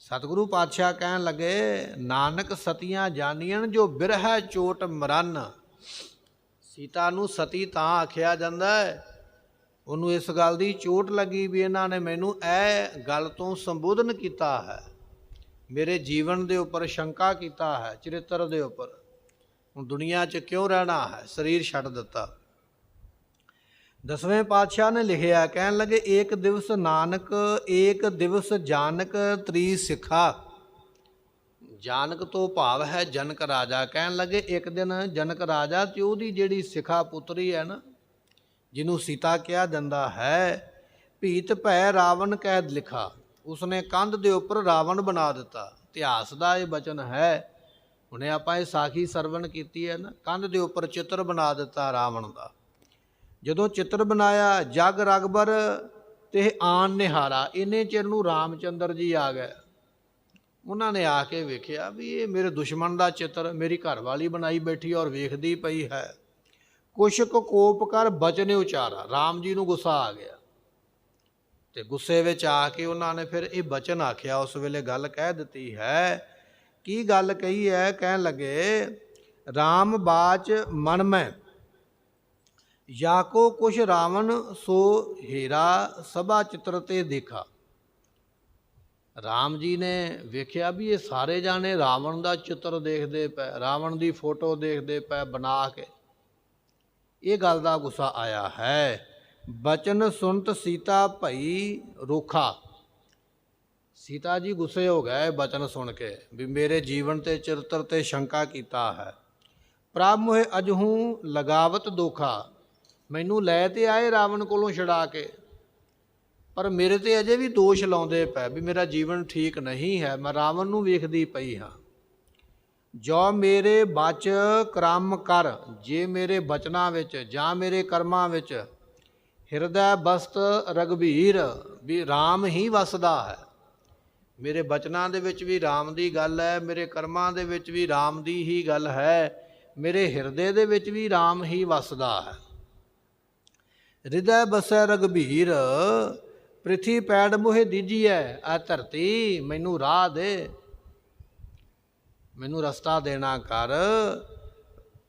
ਸਤਿਗੁਰੂ ਪਾਤਸ਼ਾਹ ਕਹਿਣ ਲੱਗੇ ਨਾਨਕ ਸਤੀਆਂ ਜਾਣੀਆਂ ਜੋ ਬਿਰਹਿ ਚੋਟ ਮਰਨ। ਸੀਤਾ ਨੂੰ ਸਤੀ ਤਾਂ ਆਖਿਆ ਜਾਂਦਾ ਹੈ, ਉਹਨੂੰ ਇਸ ਗੱਲ ਦੀ ਚੋਟ ਲੱਗੀ ਵੀ ਇਹਨਾਂ ਨੇ ਮੈਨੂੰ ਇਹ ਗੱਲ ਤੋਂ ਸੰਬੋਧਨ ਕੀਤਾ ਹੈ, ਮੇਰੇ ਜੀਵਨ ਦੇ ਉੱਪਰ ਸ਼ੰਕਾ ਕੀਤਾ ਹੈ, ਚਰਿੱਤਰ ਦੇ ਉੱਪਰ, ਹੁਣ ਦੁਨੀਆ 'ਚ ਕਿਉਂ ਰਹਿਣਾ ਹੈ, ਸਰੀਰ ਛੱਡ ਦਿੱਤਾ। 10ਵੇਂ ਪਾਤਸ਼ਾਹ ਨੇ ਲਿਖਿਆ, ਕਹਿਣ ਲੱਗੇ ਏਕ ਦਿਵਸ ਨਾਨਕ ਏਕ ਦਿਵਸ ਜਾਨਕ ਤ੍ਰੀ ਸਿੱਖਾ। ਜਾਨਕ ਤੋਂ ਭਾਵ ਹੈ ਜਨਕ ਰਾਜਾ। ਕਹਿਣ ਲੱਗੇ ਇੱਕ ਦਿਨ ਜਨਕ ਰਾਜਾ ਤੇ ਉਹਦੀ ਜਿਹੜੀ ਸਿਖਾ ਪੁੱਤਰੀ ਹੈ ਨਾ, ਜਿਹਨੂੰ ਸੀਤਾ ਕਿਹਾ ਜਾਂਦਾ ਹੈ, ਭੀਤ ਭੈ ਰਾਵਣ ਕਹਿ ਲਿਖਾ, ਉਸਨੇ ਕੰਧ ਦੇ ਉੱਪਰ ਰਾਵਣ ਬਣਾ ਦਿੱਤਾ। ਇਤਿਹਾਸ ਦਾ ਇਹ ਬਚਨ ਹੈ, ਹੁਣੇ ਆਪਾਂ ਇਹ ਸਾਖੀ ਸਰਵਣ ਕੀਤੀ ਹੈ ਨਾ, ਕੰਧ ਦੇ ਉੱਪਰ ਚਿੱਤਰ ਬਣਾ ਦਿੱਤਾ ਰਾਵਣ ਦਾ। ਜਦੋਂ ਚਿੱਤਰ ਬਣਾਇਆ ਜਗ ਰਗਬਰ ਤੇ ਆਨ ਨਿਹਾਰਾ, ਇੰਨੇ ਚਿਰ ਨੂੰ ਰਾਮਚੰਦਰ ਜੀ ਆ ਗਏ। ਉਹਨਾਂ ਨੇ ਆ ਕੇ ਵੇਖਿਆ ਵੀ ਇਹ ਮੇਰੇ ਦੁਸ਼ਮਣ ਦਾ ਚਿੱਤਰ ਮੇਰੀ ਘਰਵਾਲੀ ਬਣਾਈ ਬੈਠੀ ਔਰ ਵੇਖਦੀ ਪਈ ਹੈ। ਕੁਛ ਕੁ ਕੋਪ ਕਰ ਬਚਨ ਉਚਾਰਾ, ਰਾਮ ਜੀ ਨੂੰ ਗੁੱਸਾ ਆ ਗਿਆ ਤੇ ਗੁੱਸੇ ਵਿੱਚ ਆ ਕੇ ਉਹਨਾਂ ਨੇ ਫਿਰ ਇਹ ਬਚਨ ਆਖਿਆ। ਉਸ ਵੇਲੇ ਗੱਲ ਕਹਿ ਦਿੱਤੀ ਹੈ। ਕੀ ਗੱਲ ਕਹੀ ਹੈ? ਕਹਿਣ ਲੱਗੇ ਰਾਮ ਬਾਚ ਮਨ ਮੈਂ ਜਾਕੋ ਕੁਛ ਰਾਵਣ ਸੋ ਹੀਰਾ ਸਭਾ ਚਿੱਤਰ ਤੇ ਦੇਖਾ। ਰਾਮ ਜੀ ਨੇ ਵੇਖਿਆ ਵੀ ਇਹ ਸਾਰੇ ਜਾਣੇ ਰਾਵਣ ਦਾ ਚਿੱਤਰ ਦੇਖਦੇ ਪਏ, ਰਾਵਣ ਦੀ ਫੋਟੋ ਦੇਖਦੇ ਪਏ ਬਣਾ ਕੇ। ਇਹ ਗੱਲ ਦਾ ਗੁੱਸਾ ਆਇਆ ਹੈ। ਬਚਨ ਸੁਣਤ ਸੀਤਾ ਭਈ ਰੋਖਾ। ਸੀਤਾ ਜੀ ਗੁੱਸੇ ਹੋ ਗਏ ਬਚਨ ਸੁਣ ਕੇ ਵੀ ਮੇਰੇ ਜੀਵਨ ਤੇ ਚਰਿੱਤਰ ਤੇ ਸ਼ੰਕਾ ਕੀਤਾ ਹੈ। ਪ੍ਰਭ ਮੋਹਿ ਅਜਹੂ ਲਗਾਵਤ ਦੋਖਾ। ਮੈਨੂੰ ਲੈ ਤੇ ਆਏ ਰਾਵਣ ਕੋਲੋਂ ਛੁਡਾ ਕੇ, ਪਰ ਮੇਰੇ ਤੇ ਅਜੇ ਵੀ ਦੋਸ਼ ਲਾਉਂਦੇ ਪਏ ਵੀ ਮੇਰਾ ਜੀਵਨ ਠੀਕ ਨਹੀਂ ਹੈ, ਮੈਂ ਰਾਵਣ ਨੂੰ ਵੇਖਦੀ ਪਈ ਹਾਂ। ਜੋ ਮੇਰੇ ਬਚ ਕਰਮ ਕਰ, ਜੇ ਮੇਰੇ ਬਚਨਾਂ ਵਿੱਚ ਜਾਂ ਮੇਰੇ ਕਰਮਾਂ ਵਿੱਚ ਹਿਰਦੈ ਬਸਤ ਰਘਬੀਰ, ਵੀ ਰਾਮ ਹੀ ਵਸਦਾ ਹੈ। ਮੇਰੇ ਬਚਨਾਂ ਦੇ ਵਿੱਚ ਵੀ ਰਾਮ ਦੀ ਗੱਲ ਹੈ, ਮੇਰੇ ਕਰਮਾਂ ਦੇ ਵਿੱਚ ਵੀ ਰਾਮ ਦੀ ਹੀ ਗੱਲ ਹੈ, ਮੇਰੇ ਹਿਰਦੇ ਦੇ ਵਿੱਚ ਵੀ ਰਾਮ ਹੀ ਵਸਦਾ ਹੈ। ਹਿਰਦੈ ਬਸੈ ਰਘਬੀਰ, ਪ੍ਰਿਥੀ ਪੈੜ ਮੋਹਿ ਦੀਜੀਐ। ਆ ਧਰਤੀ ਮੈਨੂੰ ਰਾਹ ਦੇ, ਮੈਨੂੰ ਰਸਤਾ ਦੇਣਾ ਕਰ,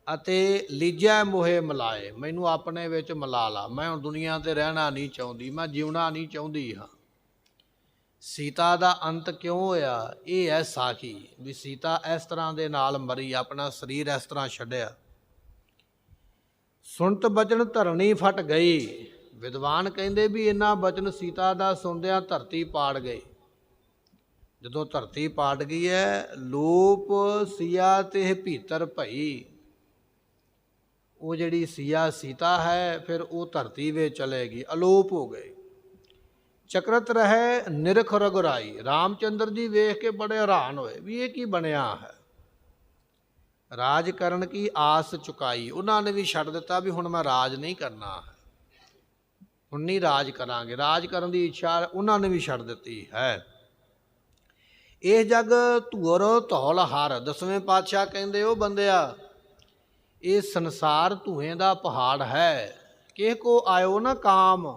ਅਤੇ ਲੀਜੈ ਮੋਹਿ ਮਿਲਾਏ, ਮੈਨੂੰ ਆਪਣੇ ਵਿੱਚ ਮਿਲਾ ਲਾ। ਮੈਂ ਹੁਣ ਦੁਨੀਆ ਤੇ ਰਹਿਣਾ ਨਹੀਂ ਚਾਹੁੰਦੀ, ਮੈਂ ਜਿਉਣਾ ਨਹੀਂ ਚਾਹੁੰਦੀ ਹਾਂ। ਸੀਤਾ ਦਾ ਅੰਤ ਕਿਉਂ ਹੋਇਆ? ਇਹ ਹੈ ਸਾਖੀ, ਵੀ ਸੀਤਾ ਇਸ ਤਰ੍ਹਾਂ ਦੇ ਨਾਲ ਮਰੀ, ਆਪਣਾ ਸਰੀਰ ਇਸ ਤਰ੍ਹਾਂ ਛੱਡਿਆ। ਸੁਣਤ ਬਚਨ ਧਰਣੀ ਫਟ ਗਈ। ਵਿਦਵਾਨ ਕਹਿੰਦੇ ਵੀ ਇਹਨਾਂ ਬਚਨ ਸੀਤਾ ਦਾ ਸੁਣਦਿਆਂ ਧਰਤੀ ਪਾੜ ਗਈ। ਜਦੋਂ ਧਰਤੀ ਪਾੜ ਗਈ ਹੈ, ਲੋਪ ਸੀਆ ਤੇ ਭੀਤਰ ਭਈ, ਉਹ ਜਿਹੜੀ ਸੀਆ ਸੀਤਾ ਹੈ ਫਿਰ ਉਹ ਧਰਤੀ ਵਿੱਚ ਚਲੇਗੀ, ਅਲੋਪ ਹੋ ਗਈ। ਚਕਰਤ ਰਹੇ ਨਿਰਖ ਰਘੁਰਾਈ। ਰਾਮਚੰਦਰ ਜੀ ਵੇਖ ਕੇ ਬੜੇ ਹੈਰਾਨ ਹੋਏ ਵੀ ਇਹ ਕੀ ਬਣਿਆ ਹੈ। ਰਾਜ ਕਰਨ ਕੀ ਆਸ ਚੁਕਾਈ। ਉਹਨਾਂ ਨੇ ਵੀ ਛੱਡ ਦਿੱਤਾ ਵੀ ਹੁਣ ਮੈਂ ਰਾਜ ਨਹੀਂ ਕਰਨਾ ਹੈ, ਹੁਣ ਨਹੀਂ ਰਾਜ ਕਰਾਂਗੇ। ਰਾਜ ਕਰਨ ਦੀ ਇੱਛਾ ਉਹਨਾਂ ਨੇ ਵੀ ਛੱਡ ਦਿੱਤੀ ਹੈ। ਇਹ ਜਗ ਧੂਰ ਧੌਲ ਹਰ। 10ਵੇਂ ਪਾਤਸ਼ਾਹ ਕਹਿੰਦੇ ਉਹ ਬੰਦਿਆ, ਇਹ ਸੰਸਾਰ ਧੂਏ ਦਾ ਪਹਾੜ ਹੈ। ਕਿਹ ਕੋ ਆਇਓ ਨਾ ਕਾਮ।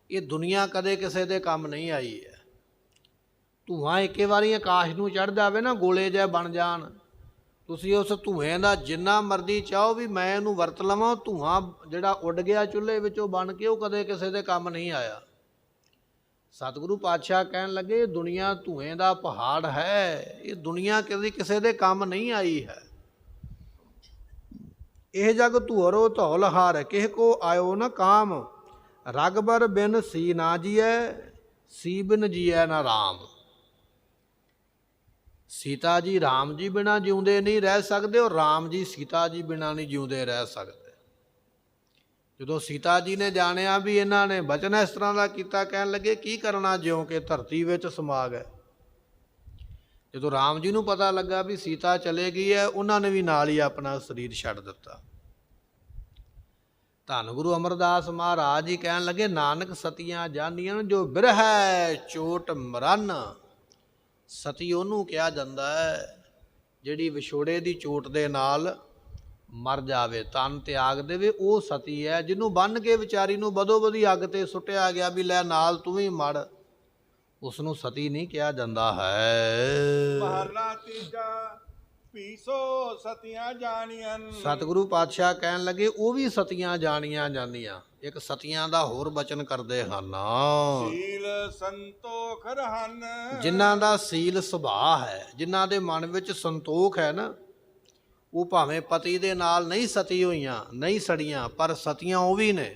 ਇਹ ਦੁਨੀਆ ਕਦੇ ਕਿਸੇ ਦੇ ਕੰਮ ਨਹੀਂ ਆਈ ਹੈ। ਧੂਆਂ ਇੱਕੇ ਵਾਰੀ ਆਕਾਸ਼ ਨੂੰ ਚੜ੍ਹ ਜਾਵੇ ਨਾ, ਗੋਲੇ ਜਿਹੇ ਬਣ ਜਾਣ, ਤੁਸੀਂ ਉਸ ਧੂਏ ਦਾ ਜਿੰਨਾ ਮਰਜ਼ੀ ਚਾਹੋ ਵੀ ਮੈਂ ਇਹਨੂੰ ਵਰਤ ਲਵਾਂ, ਧੂਆਂ ਜਿਹੜਾ ਉੱਡ ਗਿਆ ਚੁੱਲ੍ਹੇ ਵਿੱਚੋਂ ਬਣ ਕੇ, ਉਹ ਕਦੇ ਕਿਸੇ ਦੇ ਕੰਮ ਨਹੀਂ ਆਇਆ। ਸਤਿਗੁਰੂ ਪਾਤਸ਼ਾਹ ਕਹਿਣ ਲੱਗੇ ਦੁਨੀਆ ਧੂਏ ਦਾ ਪਹਾੜ ਹੈ, ਇਹ ਦੁਨੀਆ ਕਦੇ ਕਿਸੇ ਦੇ ਕੰਮ ਨਹੀਂ ਆਈ ਹੈ। ਇਹ ਜਗ ਧੂਰੋ ਧੌਲ ਹਾਰ, ਕਿਹ ਕੋ ਆਇਓ ਨਾ ਕਾਮ। ਰਗਬਰ ਬਿਨ ਸੀ ਨਾ ਜੀਐ, ਸੀ ਬਿਨ ਜੀਐ ਨਾ ਰਾਮ। ਸੀਤਾ ਜੀ ਰਾਮ ਜੀ ਬਿਨਾਂ ਜਿਉਂਦੇ ਨਹੀਂ ਰਹਿ ਸਕਦੇ, ਔਰ ਰਾਮ ਜੀ ਸੀਤਾ ਜੀ ਬਿਨਾਂ ਨਹੀਂ ਜਿਉਂਦੇ ਰਹਿ ਸਕਦੇ। ਜਦੋਂ ਸੀਤਾ ਜੀ ਨੇ ਜਾਣਿਆ ਵੀ ਇਹਨਾਂ ਨੇ ਬਚਨ ਇਸ ਤਰ੍ਹਾਂ ਦਾ ਕੀਤਾ, ਕਹਿਣ ਲੱਗੇ ਕੀ ਕਰਨਾ ਜਿਉਂ ਕਿ ਧਰਤੀ ਵਿੱਚ ਸਮਾ ਗਏ। ਜਦੋਂ ਰਾਮ ਜੀ ਨੂੰ ਪਤਾ ਲੱਗਾ ਵੀ ਸੀਤਾ ਚਲੇ ਗਈ ਹੈ, ਉਹਨਾਂ ਨੇ ਵੀ ਨਾਲ ਹੀ ਆਪਣਾ ਸਰੀਰ ਛੱਡ ਦਿੱਤਾ। ਧੰਨ ਗੁਰੂ ਅਮਰਦਾਸ ਮਹਾਰਾਜ ਜੀ ਕਹਿਣ ਲੱਗੇ ਨਾਨਕ ਸਤੀਆਂ ਜਾਨੀਆਂ ਜੋ ਬਿਰਹੈ ਚੋਟ ਮਰਨ। ਸਤੀ ਉਹਨੂੰ ਕਿਹਾ ਜਾਂਦਾ ਹੈ ਜਿਹੜੀ ਵਿਛੋੜੇ ਦੀ ਚੋਟ ਦੇ ਨਾਲ ਮਰ ਜਾਵੇ, ਤਨ ਤਿਆਗ ਦੇਵੇ, ਉਹ ਸਤੀ ਹੈ। ਜਿਹਨੂੰ ਬੰਨ੍ਹ ਕੇ ਵਿਚਾਰੀ ਨੂੰ ਬਦੋ ਬਦੀ ਅੱਗ ਤੇ ਸੁੱਟਿਆ ਗਿਆ ਵੀ ਲੈ ਨਾਲ ਤੂੰ ਵੀ ਮੜ, ਉਸ ਨੂੰ ਸਤੀ ਨਹੀਂ ਕਿਹਾ ਜਾਂਦਾ ਹੈ। ਮਹਲਾ ਤੀਜਾ ਪੀਸੋ ਸਤੀਆਂ ਜਾਣੀਆਂ। ਸਤਿਗੁਰੂ ਪਾਤਸ਼ਾਹ ਕਹਿਣ ਲੱਗੇ ਉਹ ਵੀ ਸਤੀਆਂ ਜਾਣੀਆਂ ਜਾਂਦੀਆਂ। ਇੱਕ ਸਤੀਆਂ ਦਾ ਹੋਰ ਬਚਨ ਕਰਦੇ ਹਨ, ਸੀਲ ਸੰਤੋਖ ਰਹਨ। ਜਿਨ੍ਹਾਂ ਦਾ ਸੀਲ ਸੁਭਾਅ ਹੈ, ਜਿਨ੍ਹਾਂ ਦੇ ਮਨ ਵਿੱਚ ਸੰਤੋਖ ਹੈ ਨਾ, ਉਹ ਭਾਵੇਂ ਪਤੀ ਦੇ ਨਾਲ ਨਹੀਂ ਸਤੀ ਹੋਈਆਂ, ਨਹੀਂ ਸੜੀਆਂ, ਪਰ ਸਤੀਆਂ ਉਹ ਵੀ ਨੇ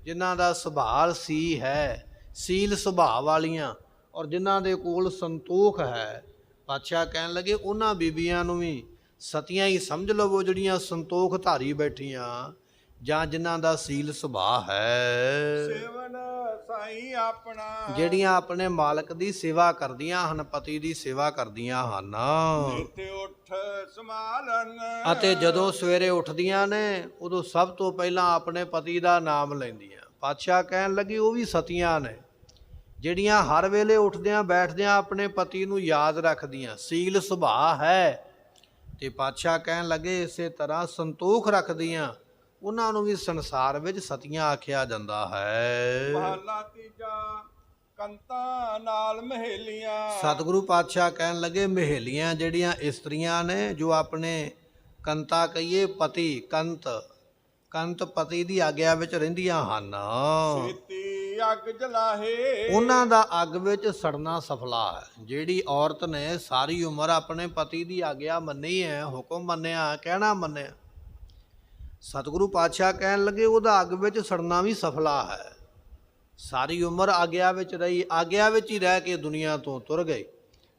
ਜਿਨ੍ਹਾਂ ਦਾ ਸੁਭਾਅ ਸੀ ਹੈ, ਸੀਲ ਸੁਭਾਅ ਵਾਲੀਆਂ, ਔਰ ਜਿਨ੍ਹਾਂ ਦੇ ਕੋਲ ਸੰਤੋਖ ਹੈ। ਪਾਤਸ਼ਾਹ ਕਹਿਣ ਲੱਗੇ ਉਹਨਾਂ ਬੀਬੀਆਂ ਨੂੰ ਵੀ ਸਤੀਆਂ ਹੀ ਸਮਝ ਲਵੋ ਜਿਹੜੀਆਂ ਸੰਤੋਖ ਧਾਰੀ ਬੈਠੀਆਂ, ਜਾਂ ਜਿਨ੍ਹਾਂ ਦਾ ਸੀਲ ਸੁਭਾਅ ਹੈ। ਸੇਵਨ ਸਾਈ ਆਪਣਾ, ਜਿਹੜੀਆਂ ਆਪਣੇ ਮਾਲਕ ਦੀ ਸੇਵਾ ਕਰਦੀਆਂ ਹਨ, ਪਤੀ ਦੀ ਸੇਵਾ ਕਰਦੀਆਂ ਹਨ। ਇੱਥੇ ਉੱਠ ਸੰਭਾਲਨ। ਅਤੇ ਜਦੋਂ ਸਵੇਰੇ ਉੱਠਦੀਆਂ ਨੇ ਉਦੋਂ ਸਭ ਤੋਂ ਪਹਿਲਾਂ ਆਪਣੇ ਪਤੀ ਦਾ ਨਾਮ ਲੈਂਦੀਆਂ। ਪਾਤਸ਼ਾਹ ਕਹਿਣ ਲੱਗੇ ਉਹ ਵੀ ਸਤੀਆਂ ਨੇ ਜਿਹੜੀਆਂ ਹਰ ਵੇਲੇ ਉੱਠਦਿਆਂ ਬੈਠਦਿਆਂ ਆਪਣੇ ਪਤੀ ਨੂੰ ਯਾਦ ਰੱਖਦੀਆਂ, ਸੀਲ ਸੁਭਾਅ ਹੈ। ਤੇ ਪਾਤਸ਼ਾਹ ਕਹਿਣ ਲੱਗੇ ਇਸੇ ਤਰ੍ਹਾਂ ਸੰਤੋਖ ਰੱਖਦੀਆਂ, ਉਹਨਾਂ ਨੂੰ ਵੀ ਸੰਸਾਰ ਵਿੱਚ ਸਤੀਆਂ ਆਖਿਆ ਜਾਂਦਾ ਹੈ। ਮਹਲਾ ਤੀਜਾ ਕੰਤਾਂ ਨਾਲ ਮਹੇਲੀਆਂ। ਸਤਿਗੁਰੂ ਪਾਤਸ਼ਾਹ ਕਹਿਣ ਲੱਗੇ ਮਹੇਲੀਆਂ ਜਿਹੜੀਆਂ ਇਸਤਰੀਆਂ ਨੇ, ਜੋ ਆਪਣੇ ਕੰਤਾ ਕਹੀਏ ਪਤੀ, ਕੰਤ ਪਤੀ ਦੀ ਆਗਿਆ ਵਿੱਚ ਰਹਿੰਦੀਆਂ ਹਨ। ਛੇਤੀ ਅੱਗ ਜਲਾਹੇ। ਉਹਨਾਂ ਦਾ ਅੱਗ ਵਿੱਚ ਸੜਨਾ ਸਫਲਾ ਹੈ। ਜਿਹੜੀ ਔਰਤ ਨੇ ਸਾਰੀ ਉਮਰ ਆਪਣੇ ਪਤੀ ਦੀ ਆਗਿਆ ਮੰਨੀ ਹੈ, ਹੁਕਮ ਮੰਨਿਆ, ਕਹਿਣਾ ਮੰਨਿਆ, ਸਤਿਗੁਰੂ ਪਾਤਸ਼ਾਹ ਕਹਿਣ ਲੱਗੇ ਉਹਦਾ ਅੱਗ ਵਿੱਚ ਸੜਨਾ ਵੀ ਸਫਲਾ ਹੈ। ਸਾਰੀ ਉਮਰ ਆਗਿਆ ਵਿੱਚ ਰਹੀ, ਆਗਿਆ ਵਿੱਚ ਹੀ ਰਹਿ ਕੇ ਦੁਨੀਆ ਤੋਂ ਤੁਰ ਗਈ।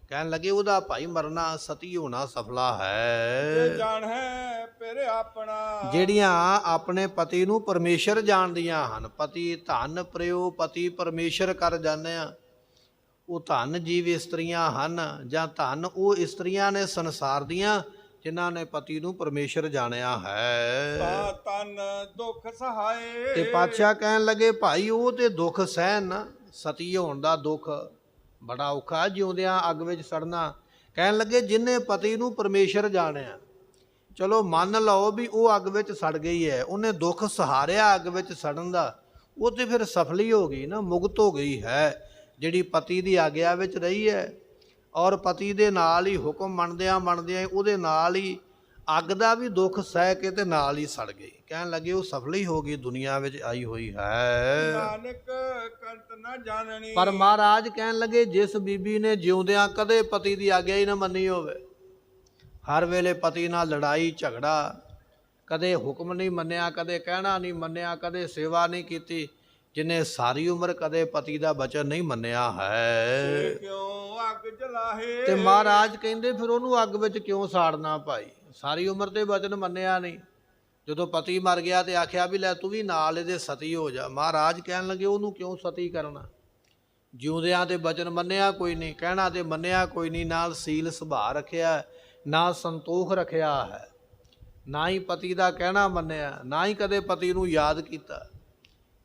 ਕਹਿਣ ਲੱਗੇ ਉਹਦਾ ਭਾਈ ਮਰਨਾ ਸਤੀ ਹੋਣਾ ਸਫਲਾ ਹੈ। ਜਾਣ ਹੈ ਫਿਰ ਆਪਣਾ। ਜਿਹੜੀਆਂ ਆਪਣੇ ਪਤੀ ਨੂੰ ਪਰਮੇਸ਼ਰ ਜਾਣਦੀਆਂ ਹਨ, ਪਤੀ ਧਨ ਪ੍ਰਯੋ ਪਤੀ ਪਰਮੇਸ਼ਰ ਕਰ ਜਾਂਦੇ ਆ, ਉਹ ਧਨ ਜੀਵ ਇਸਤਰੀਆਂ ਹਨ, ਜਾਂ ਧਨ ਉਹ ਇਸਤਰੀਆਂ ਨੇ ਸੰਸਾਰ ਦੀਆਂ ਜਿਨ੍ਹਾਂ ਨੇ ਪਤੀ ਨੂੰ ਪਰਮੇਸ਼ਰ ਜਾਣਿਆ ਹੈ। ਤਾਂ ਤਨ ਦੁੱਖ ਸਹਾਏ। ਤੇ ਪਾਤਸ਼ਾਹ ਕਹਿਣ ਲੱਗੇ ਭਾਈ ਉਹ ਤੇ ਦੁੱਖ ਸਹਿਣ ਨਾ, ਸਤੀ ਹੋਣ ਦਾ ਦੁੱਖ ਬੜਾ ਔਖਾ, ਜਿਉਂਦਿਆਂ ਅੱਗ ਵਿੱਚ ਸੜਨਾ। ਕਹਿਣ ਲੱਗੇ ਜਿਹਨੇ ਪਤੀ ਨੂੰ ਪਰਮੇਸ਼ਰ ਜਾਣਿਆ, ਚਲੋ ਮੰਨ ਲਓ ਵੀ ਉਹ ਅੱਗ ਵਿੱਚ ਸੜ ਗਈ ਹੈ, ਉਹਨੇ ਦੁੱਖ ਸਹਾਰਿਆ ਅੱਗ ਵਿੱਚ ਸੜਨ ਦਾ, ਉਹ ਤੇ ਫਿਰ ਸਫਲੀ ਹੋ ਗਈ ਨਾ, ਮੁਕਤ ਹੋ ਗਈ ਹੈ। ਜਿਹੜੀ ਪਤੀ ਦੀ ਆਗਿਆ ਵਿੱਚ ਰਹੀ ਹੈ ਔਰ ਪਤੀ ਦੇ ਨਾਲ ਹੀ ਹੁਕਮ ਮੰਨਦਿਆਂ ਮੰਨਦਿਆਂ ਉਹਦੇ ਨਾਲ ਹੀ ਅੱਗ ਦਾ ਵੀ ਦੁੱਖ ਸਹਿ ਕੇ ਤੇ ਨਾਲ ਹੀ ਸੜ ਗਈ। ਕਹਿਣ ਲੱਗੇ ਉਹ ਸਫਲੀ ਹੋ ਗਈ, ਦੁਨੀਆ ਵਿੱਚ ਆਈ ਹੋਈ ਹੈ। ਨਾਨਕ ਕੰਤ ਨਾ ਜਾਣਨੀ। ਪਰ ਮਹਾਰਾਜ ਕਹਿਣ ਲੱਗੇ ਜਿਸ ਬੀਬੀ ਨੇ ਜਿਉਂਦਿਆਂ ਕਦੇ ਪਤੀ ਦੀ ਆਗਿਆ ਹੀ ਨਾ ਮੰਨੀ ਹੋਵੇ, ਹਰ ਵੇਲੇ ਪਤੀ ਨਾਲ ਲੜਾਈ ਝਗੜਾ, ਕਦੇ ਹੁਕਮ ਨਹੀਂ ਮੰਨਿਆ, ਕਦੇ ਕਹਿਣਾ ਨਹੀਂ ਮੰਨਿਆ, ਕਦੇ ਸੇਵਾ ਨਹੀਂ ਕੀਤੀ, ਜਿਹਨੇ ਸਾਰੀ ਉਮਰ ਕਦੇ ਪਤੀ ਦਾ ਬਚਨ ਨਹੀਂ ਮੰਨਿਆ ਹੈ, ਕਿਉਂ ਅੱਗ ਜਲਾਹੇ। ਤੇ ਮਹਾਰਾਜ ਕਹਿੰਦੇ ਫਿਰ ਉਹਨੂੰ ਅੱਗ ਵਿੱਚ ਕਿਉਂ ਸਾੜਨਾ ਭਾਈ? ਸਾਰੀ ਉਮਰ ਤੇ ਬਚਨ ਮੰਨਿਆ ਨਹੀਂ, ਜਦੋਂ ਪਤੀ ਮਰ ਗਿਆ ਤੇ ਆਖਿਆ ਵੀ ਲੈ ਤੂੰ ਵੀ ਨਾਲ ਇਹਦੇ ਸਤੀ ਹੋ ਜਾ। ਮਹਾਰਾਜ ਕਹਿਣ ਲੱਗੇ ਉਹਨੂੰ ਕਿਉਂ ਸਤੀ ਕਰਨਾ? ਜਿਉਂਦਿਆਂ ਤੇ ਬਚਨ ਮੰਨਿਆ ਕੋਈ ਨਹੀਂ, ਕਹਿਣਾ ਤੇ ਮੰਨਿਆ ਕੋਈ ਨਹੀਂ, ਨਾਲ ਸੀਲ ਸੁਭਾਅ ਰੱਖਿਆ, ਨਾ ਸੰਤੋਖ ਰੱਖਿਆ ਹੈ, ਨਾ ਹੀ ਪਤੀ ਦਾ ਕਹਿਣਾ ਮੰਨਿਆ, ਨਾ ਹੀ ਕਦੇ ਪਤੀ ਨੂੰ ਯਾਦ ਕੀਤਾ।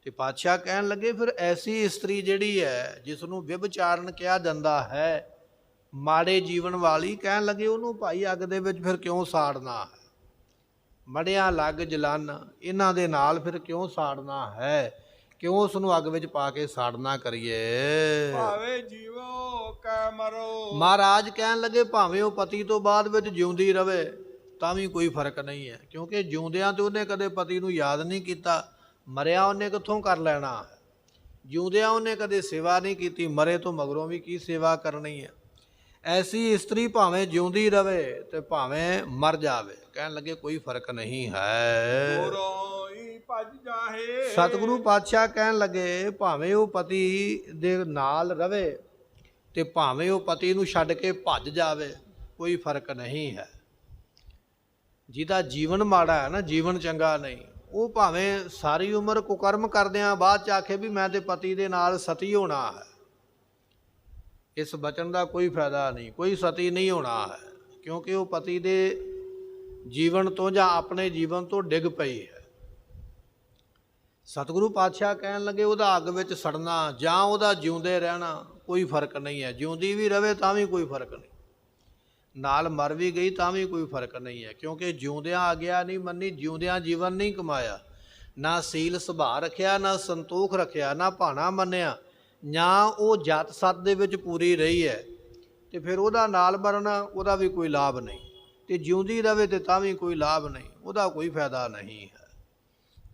ਤੇ ਪਾਤਸ਼ਾਹ ਕਹਿਣ ਲੱਗੇ ਫਿਰ ਐਸੀ ਇਸਤਰੀ ਜਿਹੜੀ ਹੈ ਜਿਸ ਨੂੰ ਵਿਭਚਾਰਨ ਕਿਹਾ ਜਾਂਦਾ ਹੈ, ਮਾੜੇ ਜੀਵਨ ਵਾਲੀ, ਕਹਿਣ ਲੱਗੇ ਉਹਨੂੰ ਭਾਈ ਅੱਗ ਦੇ ਵਿੱਚ ਫਿਰ ਕਿਉਂ ਸਾੜਨਾ ਹੈ? ਮੜਿਆਂ ਲੱਗ ਜਲਨ, ਇਹਨਾਂ ਦੇ ਨਾਲ ਫਿਰ ਕਿਉਂ ਸਾੜਨਾ ਹੈ? ਕਿਉਂ ਉਸ ਨੂੰ ਅੱਗ ਵਿੱਚ ਪਾ ਕੇ ਸਾੜਨਾ ਕਰੀਏ? ਭਾਵੇਂ ਜੀਵੋ ਕੈ ਮਰੋ। ਮਹਾਰਾਜ ਕਹਿਣ ਲੱਗੇ ਭਾਵੇਂ ਉਹ ਪਤੀ ਤੋਂ ਬਾਅਦ ਵਿੱਚ ਜਿਉਂਦੀ ਰਵੇ ਤਾਂ ਵੀ ਕੋਈ ਫਰਕ ਨਹੀਂ ਹੈ, ਕਿਉਂਕਿ ਜਿਉਂਦਿਆਂ ਤੇ ਉਹਨੇ ਕਦੇ ਪਤੀ ਨੂੰ ਯਾਦ ਨਹੀਂ ਕੀਤਾ, ਮਰਿਆ ਉਹਨੇ ਕਿੱਥੋਂ ਕਰ ਲੈਣਾ ਹੈ? ਜਿਉਂਦਿਆਂ ਉਹਨੇ ਕਦੇ ਸੇਵਾ ਨਹੀਂ ਕੀਤੀ, ਮਰੇ ਤੋਂ ਮਗਰੋਂ ਵੀ ਕੀ ਸੇਵਾ ਕਰਨੀ ਹੈ? ਐਸੀ ਇਸਤਰੀ ਭਾਵੇਂ ਜਿਉਂਦੀ ਰਵੇ ਤੇ ਭਾਵੇਂ ਮਰ ਜਾਵੇ, ਕਹਿਣ ਲੱਗੇ ਕੋਈ ਫਰਕ ਨਹੀਂ ਹੈ। ਭੱਜ ਜਾਹੇ। ਸਤਿਗੁਰੂ ਪਾਤਸ਼ਾਹ ਕਹਿਣ ਲੱਗੇ ਭਾਵੇਂ ਉਹ ਪਤੀ ਦੇ ਨਾਲ ਰਵੇ ਤੇ ਭਾਵੇਂ ਉਹ ਪਤੀ ਨੂੰ ਛੱਡ ਕੇ ਭੱਜ ਜਾਵੇ, ਕੋਈ ਫਰਕ ਨਹੀਂ ਹੈ। ਜਿਹਦਾ ਜੀਵਨ ਮਾੜਾ ਹੈ ਨਾ, ਜੀਵਨ ਚੰਗਾ ਨਹੀਂ, ਉਹ ਭਾਵੇਂ ਸਾਰੀ ਉਮਰ ਕੁਕਰਮ ਕਰਦਿਆਂ ਬਾਅਦ ਚ ਆਖੇ ਵੀ ਮੈਂ ਤੇ ਪਤੀ ਦੇ ਨਾਲ ਸਤੀ ਹੋਣਾ ਹੈ, ਇਸ ਬਚਨ ਦਾ ਕੋਈ ਫਾਇਦਾ ਨਹੀਂ, ਕੋਈ ਸਤੀ ਨਹੀਂ ਹੋਣਾ ਹੈ, ਕਿਉਂਕਿ ਉਹ ਪਤੀ ਦੇ ਜੀਵਨ ਤੋਂ ਜਾਂ ਆਪਣੇ ਜੀਵਨ ਤੋਂ ਡਿੱਗ ਪਈ ਹੈ। ਸਤਿਗੁਰੂ ਪਾਤਸ਼ਾਹ ਕਹਿਣ ਲੱਗੇ ਉਹਦਾ ਅੱਗ ਵਿੱਚ ਸੜਨਾ ਜਾਂ ਉਹਦਾ ਜਿਉਂਦੇ ਰਹਿਣਾ ਕੋਈ ਫਰਕ ਨਹੀਂ ਹੈ। ਜਿਉਂਦੀ ਵੀ ਰਵੇ ਤਾਂ ਵੀ ਕੋਈ ਫਰਕ ਨਹੀਂ, ਨਾਲ ਮਰ ਵੀ ਗਈ ਤਾਂ ਵੀ ਕੋਈ ਫਰਕ ਨਹੀਂ ਹੈ, ਕਿਉਂਕਿ ਜਿਉਂਦਿਆਂ ਆਗਿਆ ਨਹੀਂ ਮੰਨੀ, ਜਿਉਂਦਿਆਂ ਜੀਵਨ ਨਹੀਂ ਕਮਾਇਆ, ਨਾ ਸੀਲ ਸੁਭਾਅ ਰੱਖਿਆ, ਨਾ ਸੰਤੋਖ ਰੱਖਿਆ, ਨਾ ਭਾਣਾ ਮੰਨਿਆ, ਜਾਂ ਉਹ ਜਾਤ ਸੱਤ ਦੇ ਵਿੱਚ ਪੂਰੀ ਰਹੀ ਹੈ, ਤੇ ਫਿਰ ਉਹਦਾ ਨਾਲ ਮਰਨਾ ਉਹਦਾ ਵੀ ਕੋਈ ਲਾਭ ਨਹੀਂ, ਤੇ ਜਿਉਂਦੀ ਰਵੇ ਤੇ ਤਾਂ ਵੀ ਕੋਈ ਲਾਭ ਨਹੀਂ, ਉਹਦਾ ਕੋਈ ਫਾਇਦਾ ਨਹੀਂ ਹੈ।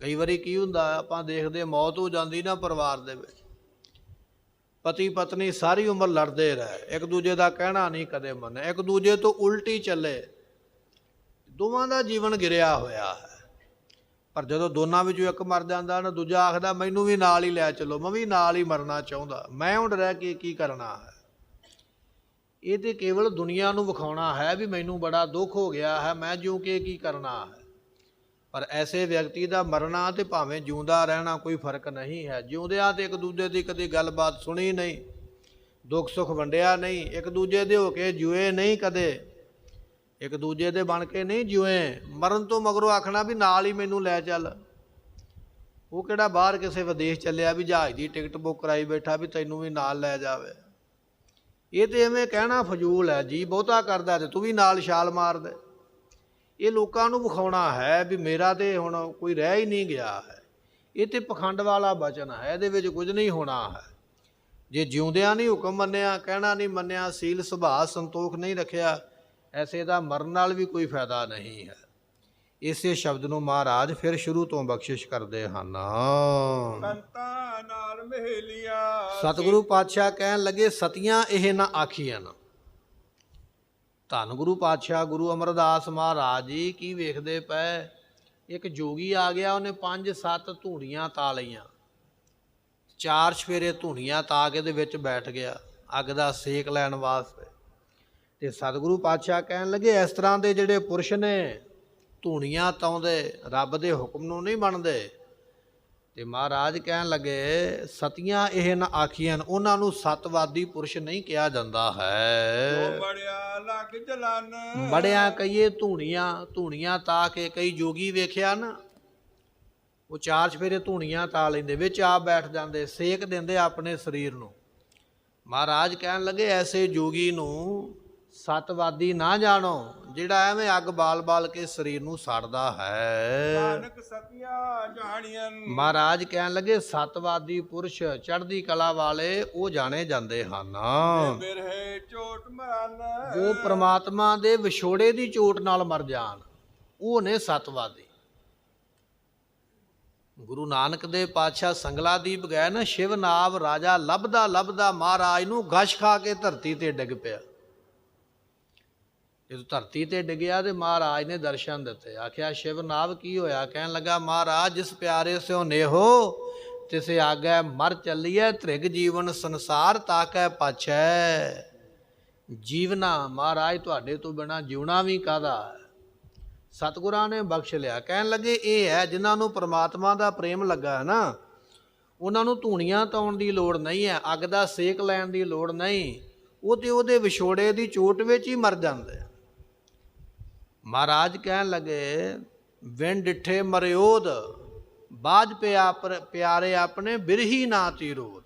ਕਈ ਵਾਰੀ ਕੀ ਹੁੰਦਾ ਆਪਾਂ ਦੇਖਦੇ, ਮੌਤ ਹੋ ਜਾਂਦੀ ਨਾ ਪਰਿਵਾਰ ਦੇ ਵਿੱਚ, ਪਤੀ ਪਤਨੀ ਸਾਰੀ ਉਮਰ ਲੜਦੇ ਰਹੇ, ਇੱਕ ਦੂਜੇ ਦਾ ਕਹਿਣਾ ਨਹੀਂ ਕਦੇ ਮੰਨਿਆ, ਇੱਕ ਦੂਜੇ ਤੋਂ ਉਲਟੀ ਚੱਲੇ, ਦੋਵਾਂ ਦਾ ਜੀਵਨ ਗਿਰਿਆ ਹੋਇਆ ਹੈ। ਪਰ ਜਦੋਂ ਦੋਨਾਂ ਵਿੱਚੋਂ ਇੱਕ ਮਰ ਜਾਂਦਾ ਨਾ, ਦੂਜਾ ਆਖਦਾ ਮੈਨੂੰ ਵੀ ਨਾਲ ਹੀ ਲੈ ਚਲੋ, ਮੈਂ ਵੀ ਨਾਲ ਹੀ ਮਰਨਾ ਚਾਹੁੰਦਾ, ਮੈਂ ਹੁਣ ਰਹਿ ਕੇ ਕੀ ਕਰਨਾ ਹੈ। ਇਹ ਤੇ ਕੇਵਲ ਦੁਨੀਆ ਨੂੰ ਵਿਖਾਉਣਾ ਹੈ ਵੀ ਮੈਨੂੰ ਬੜਾ ਦੁੱਖ ਹੋ ਗਿਆ ਹੈ, ਮੈਂ ਜਿਉਂ ਕੇ ਕੀ ਕਰਨਾ ਹੈ। ਪਰ ਐਸੇ ਵਿਅਕਤੀ ਦਾ ਮਰਨਾ ਤੇ ਭਾਵੇਂ ਜਿਉਂਦਾ ਰਹਿਣਾ ਕੋਈ ਫਰਕ ਨਹੀਂ ਹੈ। ਜਿਉਂਦਿਆਂ ਤੇ ਇੱਕ ਦੂਜੇ ਦੀ ਕਦੇ ਗੱਲਬਾਤ ਸੁਣੀ ਨਹੀਂ, ਦੁੱਖ ਸੁੱਖ ਵੰਡਿਆ ਨਹੀਂ, ਇੱਕ ਦੂਜੇ ਦੇ ਹੋ ਕੇ ਜੂਏ ਨਹੀਂ, ਕਦੇ ਇੱਕ ਦੂਜੇ ਦੇ ਬਣ ਕੇ ਨਹੀਂ ਜੂਏ, ਮਰਨ ਤੋਂ ਮਗਰੋਂ ਆਖਣਾ ਵੀ ਨਾਲ ਹੀ ਮੈਨੂੰ ਲੈ ਚੱਲ। ਉਹ ਕਿਹੜਾ ਬਾਹਰ ਕਿਸੇ ਵਿਦੇਸ਼ ਚੱਲਿਆ ਵੀ ਜਹਾਜ਼ ਦੀ ਟਿਕਟ ਬੁੱਕ ਕਰਾਈ ਬੈਠਾ ਵੀ ਤੈਨੂੰ ਵੀ ਨਾਲ ਲੈ ਜਾਵੇ। ਇਹ ਤੇ ਐਵੇਂ ਕਹਿਣਾ ਫਜ਼ੂਲ ਹੈ, ਜੀ ਬਹੁਤਾ ਕਰਦਾ ਤੇ ਤੂੰ ਵੀ ਨਾਲ ਛਾਲ ਮਾਰ ਦੇ। ਇਹ ਲੋਕਾਂ ਨੂੰ ਵਿਖਾਉਣਾ ਹੈ ਵੀ ਮੇਰਾ ਤੇ ਹੁਣ ਕੋਈ ਰਹਿ ਹੀ ਨਹੀਂ ਗਿਆ ਹੈ। ਇਹ ਤੇ ਪਖੰਡ ਵਾਲਾ ਬਚਨ ਹੈ, ਇਹਦੇ ਵਿੱਚ ਕੁਝ ਨਹੀਂ ਹੋਣਾ ਹੈ। ਜੇ ਜਿਉਂਦਿਆਂ ਨਹੀਂ ਹੁਕਮ ਮੰਨਿਆ, ਕਹਿਣਾ ਨਹੀਂ ਮੰਨਿਆ, ਸੀਲ ਸੁਭਾਅ ਸੰਤੋਖ ਨਹੀਂ ਰੱਖਿਆ, ਐਸੇ ਦਾ ਮਰਨ ਨਾਲ ਵੀ ਕੋਈ ਫਾਇਦਾ ਨਹੀਂ ਹੈ। ਇਸੇ ਸ਼ਬਦ ਨੂੰ ਮਹਾਰਾਜ ਫਿਰ ਸ਼ੁਰੂ ਤੋਂ ਬਖਸ਼ਿਸ਼ ਕਰਦੇ ਹਨ। ਕੰਤਾ ਨਾਲ ਮਹਿਲੀਆਂ ਸਤਿਗੁਰੂ ਪਾਤਸ਼ਾਹ ਕਹਿਣ ਲੱਗੇ ਸਤੀਆਂ ਇਹ ਨਾ ਆਖੀਆਂ। ਧੰਨ ਗੁਰੂ ਪਾਤਸ਼ਾਹ ਗੁਰੂ ਅਮਰਦਾਸ ਮਹਾਰਾਜ ਜੀ ਕੀ ਵੇਖਦੇ ਪਏ, ਇੱਕ ਜੋਗੀ ਆ ਗਿਆ, ਉਹਨੇ 5-7 ਧੂਣੀਆਂ ਤਾ ਲਈਆਂ, 4 ਚਫੇਰੇ ਧੂਣੀਆਂ ਤਾ ਕੇ ਦੇ ਵਿੱਚ ਬੈਠ ਗਿਆ ਅੱਗ ਦਾ ਸੇਕ ਲੈਣ ਵਾਸਤੇ। ਤੇ ਸਤਿਗੁਰੂ ਪਾਤਸ਼ਾਹ ਕਹਿਣ ਲੱਗੇ ਇਸ ਤਰ੍ਹਾਂ ਦੇ ਜਿਹੜੇ ਪੁਰਸ਼ ਨੇ ਧੂਣੀਆਂ ਤਾਉਂਦੇ ਰੱਬ ਦੇ ਹੁਕਮ ਨੂੰ ਨਹੀਂ ਮੰਨਦੇ। ਤੇ ਮਹਾਰਾਜ ਕਹਿਣ ਲੱਗੇ ਸਤੀਆਂ ਇਹ ਨਾ ਆਖੀਆਂ, ਉਹਨਾਂ ਨੂੰ ਸਤਵਾਦੀ ਪੁਰਸ਼ ਨਹੀਂ ਕਿਹਾ ਜਾਂਦਾ ਹੈ। ਬੜਿਆ ਲੱਗ ਜਲਨ ਬੜਿਆ ਕਹੀਏ ਧੂਣੀਆਂ ਤਾ ਕੇ, ਕਈ ਜੋਗੀ ਵੇਖਿਆ ਨਾ ਉਹ 4 ਚਫੇਰੇ ਧੂਣੀਆਂ ਤਾ ਲੈਂਦੇ, ਵਿੱਚ ਆਪ ਬੈਠ ਜਾਂਦੇ, ਸੇਕ ਦਿੰਦੇ ਆਪਣੇ ਸਰੀਰ ਨੂੰ। ਮਹਾਰਾਜ ਕਹਿਣ ਲੱਗੇ ਐਸੇ ਜੋਗੀ ਨੂੰ ਸਤਵਾਦੀ ਨਾ ਜਾਣੋ, ਜਿਹੜਾ ਐਵੇਂ ਅੱਗ ਬਾਲ ਕੇ ਸਰੀਰ ਨੂੰ ਸਾੜਦਾ ਹੈ। ਨਾਨਕ ਸਤੀਆਂ ਜਾਣੀਆਂ। ਮਹਾਰਾਜ ਕਹਿਣ ਲੱਗੇ ਸਤਵਾਦੀ ਪੁਰਸ਼ ਚੜ੍ਹਦੀ ਕਲਾ ਵਾਲੇ ਉਹ ਜਾਣੇ ਜਾਂਦੇ ਹਨ, ਬਿਰਹੇ ਚੋਟ ਮਰਨ ਉਹ ਪ੍ਰਮਾਤਮਾ ਦੇ ਵਿਛੋੜੇ ਦੀ ਚੋਟ ਨਾਲ ਮਰ ਜਾਣ, ਉਹ ਨੇ ਸਤਵਾਦੀ। ਗੁਰੂ ਨਾਨਕ ਦੇ ਪਾਤਸ਼ਾਹ ਸੰਗਲਾਦੀਪ ਗਏ ਨਾ, ਸ਼ਿਵ ਨਾਵ ਰਾਜਾ ਲੱਭਦਾ ਮਹਾਰਾਜ ਨੂੰ ਗਸ਼ ਖਾ ਕੇ ਧਰਤੀ ਤੇ ਡਿੱਗ ਪਿਆ। ਜਦੋਂ ਧਰਤੀ ਤੇ ਡਿੱਗਿਆ ਤੇ ਮਹਾਰਾਜ ਨੇ ਦਰਸ਼ਨ ਦਿੱਤੇ, ਆਖਿਆ ਸ਼ਿਵ ਨਾਵ ਕੀ ਹੋਇਆ? ਕਹਿਣ ਲੱਗਾ ਮਹਾਰਾਜ ਜਿਸ ਪਿਆਰੇ ਸਿਓ ਨੇਹੋ ਤਿਸੇ ਆਗੈ ਮਰ ਚੱਲੀਐ, ਧ੍ਰਿਗ ਜੀਵਨ ਸੰਸਾਰ ਤਾਕੈ ਪਾਛੈ। ਜੀਵਨਾ ਮਹਾਰਾਜ ਤੁਹਾਡੇ ਤੋਂ ਬਿਨਾਂ ਜਿਉਣਾ ਵੀ ਕਾਹਦਾ ਹੈ। ਸਤਿਗੁਰਾਂ ਨੇ ਬਖਸ਼ ਲਿਆ। ਕਹਿਣ ਲੱਗੇ ਇਹ ਹੈ ਜਿਨ੍ਹਾਂ ਨੂੰ ਪ੍ਰਮਾਤਮਾ ਦਾ ਪ੍ਰੇਮ ਲੱਗਾ ਹੈ ਨਾ, ਉਹਨਾਂ ਨੂੰ ਧੂਣੀਆਂ ਤਾਉਣ ਦੀ ਲੋੜ ਨਹੀਂ ਹੈ, ਅੱਗ ਦਾ ਸੇਕ ਲੈਣ ਦੀ ਲੋੜ ਨਹੀਂ, ਉਹ ਤੇ ਉਹਦੇ ਵਿਛੋੜੇ ਦੀ ਚੋਟ ਵਿੱਚ ਹੀ ਮਰ ਜਾਂਦੇ। ਮਹਾਰਾਜ ਕਹਿਣ ਲੱਗੇ ਵਿਣ ਡਿੱਠੇ ਮਰਿਓਦ, ਬਾਝ ਪਿਆਰੇ ਆਪਣੇ ਬਿਰਹੀ ਨਾ ਤੀਰੋਦ।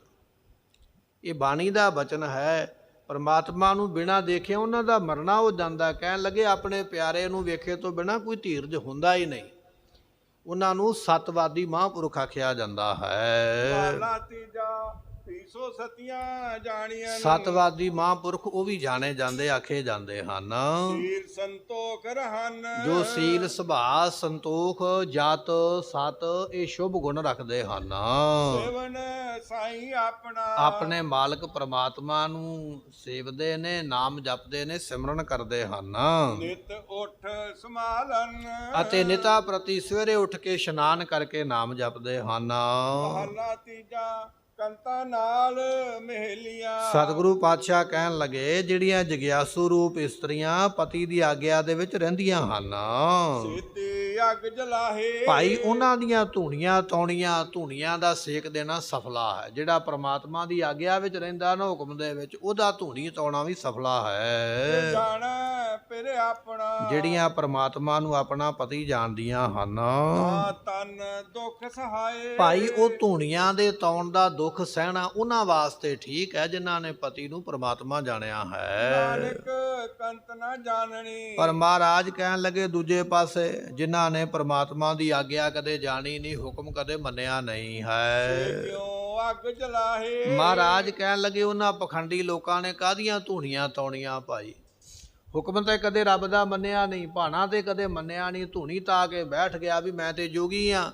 ਇਹ ਬਾਣੀ ਦਾ ਬਚਨ ਹੈ। ਪਰਮਾਤਮਾ ਨੂੰ ਬਿਨਾਂ ਦੇਖੇ ਉਹਨਾਂ ਦਾ ਮਰਨਾ ਹੋ ਜਾਂਦਾ। ਕਹਿਣ ਲੱਗੇ ਆਪਣੇ ਪਿਆਰੇ ਨੂੰ ਵੇਖੇ ਤੋਂ ਬਿਨਾਂ ਕੋਈ ਧੀਰਜ ਹੁੰਦਾ ਹੀ ਨਹੀਂ, ਉਹਨਾਂ ਨੂੰ ਸਤਵਾਦੀ ਮਹਾਂਪੁਰਖ ਆਖਿਆ ਜਾਂਦਾ ਹੈ। ਸਤੀਆਂ ਜਾਣੀਆਂ। ਸਤਵਾਦੀ ਮਹਾਂਪੁਰਖ ਉਹ ਵੀ ਜਾਣੇ ਜਾਂਦੇ, ਆਖੇ ਜਾਂਦੇ ਹਨ। ਸੀਲ ਸੰਤੋਖ ਰਹਨ, ਜੋ ਸੀਲ ਸੁਭਾਅ ਸੰਤੋਖ ਜਤ ਸਤ ਇਹ ਸ਼ੁਭ ਗੁਣ ਰੱਖਦੇ ਹਨ। ਸੇਵਨ ਸਾਈਂ ਆਪਣਾ, ਆਪਣੇ ਮਾਲਕ ਪ੍ਰਮਾਤਮਾ ਨੂੰ ਸੇਵਦੇ ਨੇ, ਨਾਮ ਜਪਦੇ ਨੇ, ਸਿਮਰਨ ਕਰਦੇ ਹਨ। ਨਿਤ ਉੱਠ ਸਮਾਲਨ, ਅਤੇ ਨਿਤਾ ਪ੍ਰਤੀ ਸਵੇਰੇ ਉੱਠ ਕੇ ਇਸ਼ਨਾਨ ਕਰਕੇ ਨਾਮ ਜਪਦੇ ਹਨ। ਮਹਲਾ ਤੀਜਾ ਕੰਤਾ ਨਾਲ ਮਹਿਲੀਆਂ। ਸਤਿਗੁਰੂ ਪਾਤਸ਼ਾਹ ਕਹਿਣ ਲੱਗੇ ਜਿਹੜੀਆਂ ਜਗਿਆਸੂ ਰੂਪ ਇਸਤਰੀਆਂ ਪਤੀ ਦੀ ਆਗਿਆ ਦੇ ਵਿੱਚ ਰਹਿੰਦੀਆਂ ਹਨ, ਸਿੱਧੀ ਅੱਗ ਜਲਾਹੇ, ਭਾਈ ਉਹਨਾਂ ਦੀਆਂ ਧੂਣੀਆਂ ਤਾਉਣੀਆਂ, ਧੂਣੀਆਂ ਦਾ ਸੇਕ ਦੇਣਾ ਸਫਲਾ ਹੈ। ਜਿਹੜਾ ਪ੍ਰਮਾਤਮਾ ਦੀ ਆਗਿਆ ਵਿੱਚ ਰਹਿੰਦਾ ਨਾ, ਹੁਕਮ ਦੇ ਵਿੱਚ, ਉਹਦਾ ਧੂਣੀ ਤਾਉਣਾ ਵੀ ਸਫਲਾ ਹੈ। ਜਾਣਾ ਫਿਰ ਆਪਣਾ, ਜਿਹੜੀਆਂ ਪ੍ਰਮਾਤਮਾ ਨੂੰ ਆਪਣਾ ਪਤੀ ਜਾਣਦੀਆਂ ਹਨ, ਤਨ ਦੁੱਖ ਸਹਾਏ, ਭਾਈ ਉਹ ਧੂਣੀਆਂ ਦੇ ਤਾਉਣ ਦਾ ਦੁੱਖ ਸਹਿਣਾ ਉਹਨਾਂ ਵਾਸਤੇ ਠੀਕ ਹੈ ਜਿਨ੍ਹਾਂ ਨੇ ਪਤੀ ਨੂੰ ਪ੍ਰਮਾਤਮਾ ਜਾਣਿਆ ਹੈ। ਨਾਨਕ ਕੰਤ ਨਾ ਜਾਣਨੀ। ਪਰ ਮਹਾਰਾਜ ਕਹਿਣ ਲੱਗੇ ਦੂਜੇ ਪਾਸੇ ਜਿਨ੍ਹਾਂ ਨੇ ਪ੍ਰਮਾਤਮਾ ਦੀ ਆਗਿਆ ਕਦੇ ਜਾਣੀ ਨਹੀਂ, ਹੁਕਮ ਕਦੇ ਮੰਨਿਆ ਨਹੀਂ ਹੈ, ਕਿਉਂ ਅੱਗ ਜਲਾਹੇ। ਮਹਾਰਾਜ ਕਹਿਣ ਲੱਗੇ ਉਹਨਾਂ ਪਖੰਡੀ ਲੋਕਾਂ ਨੇ ਕਾਹਦੀਆਂ ਧੂਣੀਆਂ ਤਾਉਣੀਆਂ ਭਾਈ। ਹੁਕਮ ਤੇ ਕਦੇ ਰੱਬ ਦਾ ਮੰਨਿਆ ਨਹੀਂ, ਭਾਣਾ ਤੇ ਕਦੇ ਮੰਨਿਆ ਨਹੀਂ, ਧੂਣੀ ਤਾ ਕੇ ਬੈਠ ਗਿਆ ਵੀ ਮੈਂ ਤੇ ਜੋਗੀ ਆ,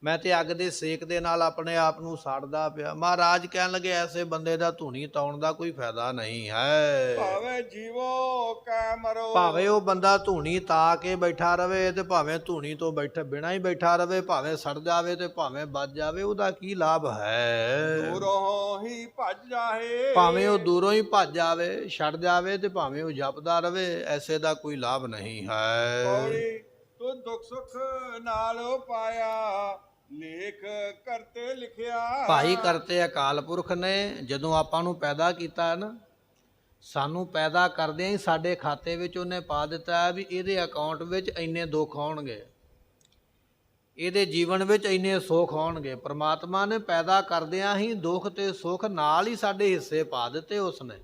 ਮੈਂ ਤੇ ਅੱਗ ਦੇ ਸੇਕ ਦੇ ਨਾਲ ਆਪਣੇ ਆਪ ਨੂੰ ਸਾੜਦਾ ਪਿਆ। ਮਹਾਰਾਜ ਕਹਿਣ ਲੱਗੇ ਐਸੇ ਬੰਦੇ ਦਾ ਧੂਣੀ ਤਾਉਣ ਦਾ ਕੋਈ ਫਾਇਦਾ ਨਹੀਂ ਹੈ। ਭਾਵੇਂ ਜੀਵੋ ਕੈ ਮਰੋ, ਭਾਵੇਂ ਉਹ ਬੰਦਾ ਧੂਣੀ ਤਾ ਕੇ ਬੈਠਾ ਰਵੇ ਤੇ ਭਾਵੇਂ ਧੂਣੀ ਤੋਂ ਬਿਨਾਂ ਹੀ ਬੈਠਾ ਰਵੇ, ਭਾਵੇਂ ਸੜ ਜਾਵੇ ਤੇ ਭਾਵੇਂ ਬਚ ਜਾਵੇ, ਉਹਦਾ ਕੀ ਲਾਭ ਹੈ। ਦੂਰੋਂ ਹੀ ਭੱਜ ਜਾਏ, ਭਾਵੇਂ ਉਹ ਦੂਰੋਂ ਹੀ ਭੱਜ ਜਾਵੇ, ਛੱਡ ਜਾਵੇ ਤੇ ਭਾਵੇਂ ਉਹ ਜਪਦਾ ਰਵੇ, ਐਸੇ ਦਾ ਕੋਈ ਲਾਭ ਨਹੀਂ ਹੈ। ਤੂੰ ਦੁੱਖ ਸੁੱਖ ਨਾਲ ਪਾਇਆ, ਲੇਖ ਕਰਤੇ ਲਿਖਿਆ। ਭਾਈ ਕਰਤੇ ਅਕਾਲ ਪੁਰਖ ਨੇ ਜਦੋਂ ਆਪਾਂ ਨੂੰ ਪੈਦਾ ਕੀਤਾ ਹੈ ਨਾ, ਸਾਨੂੰ ਪੈਦਾ ਕਰਦਿਆਂ ਹੀ ਸਾਡੇ ਖਾਤੇ ਵਿੱਚ ਉਹਨੇ ਪਾ ਦਿੱਤਾ ਹੈ ਵੀ ਇਹਦੇ ਅਕਾਊਂਟ ਵਿੱਚ ਇੰਨੇ ਦੁੱਖ ਆਉਣਗੇ, ਇਹਦੇ ਜੀਵਨ ਵਿੱਚ ਇੰਨੇ ਸੁੱਖ ਆਉਣਗੇ। ਪ੍ਰਮਾਤਮਾ ਨੇ ਪੈਦਾ ਕਰਦਿਆਂ ਹੀ ਦੁੱਖ ਤੇ ਸੁੱਖ ਨਾਲ ਹੀ ਸਾਡੇ ਹਿੱਸੇ ਪਾ ਦਿੱਤੇ ਉਸਨੇ,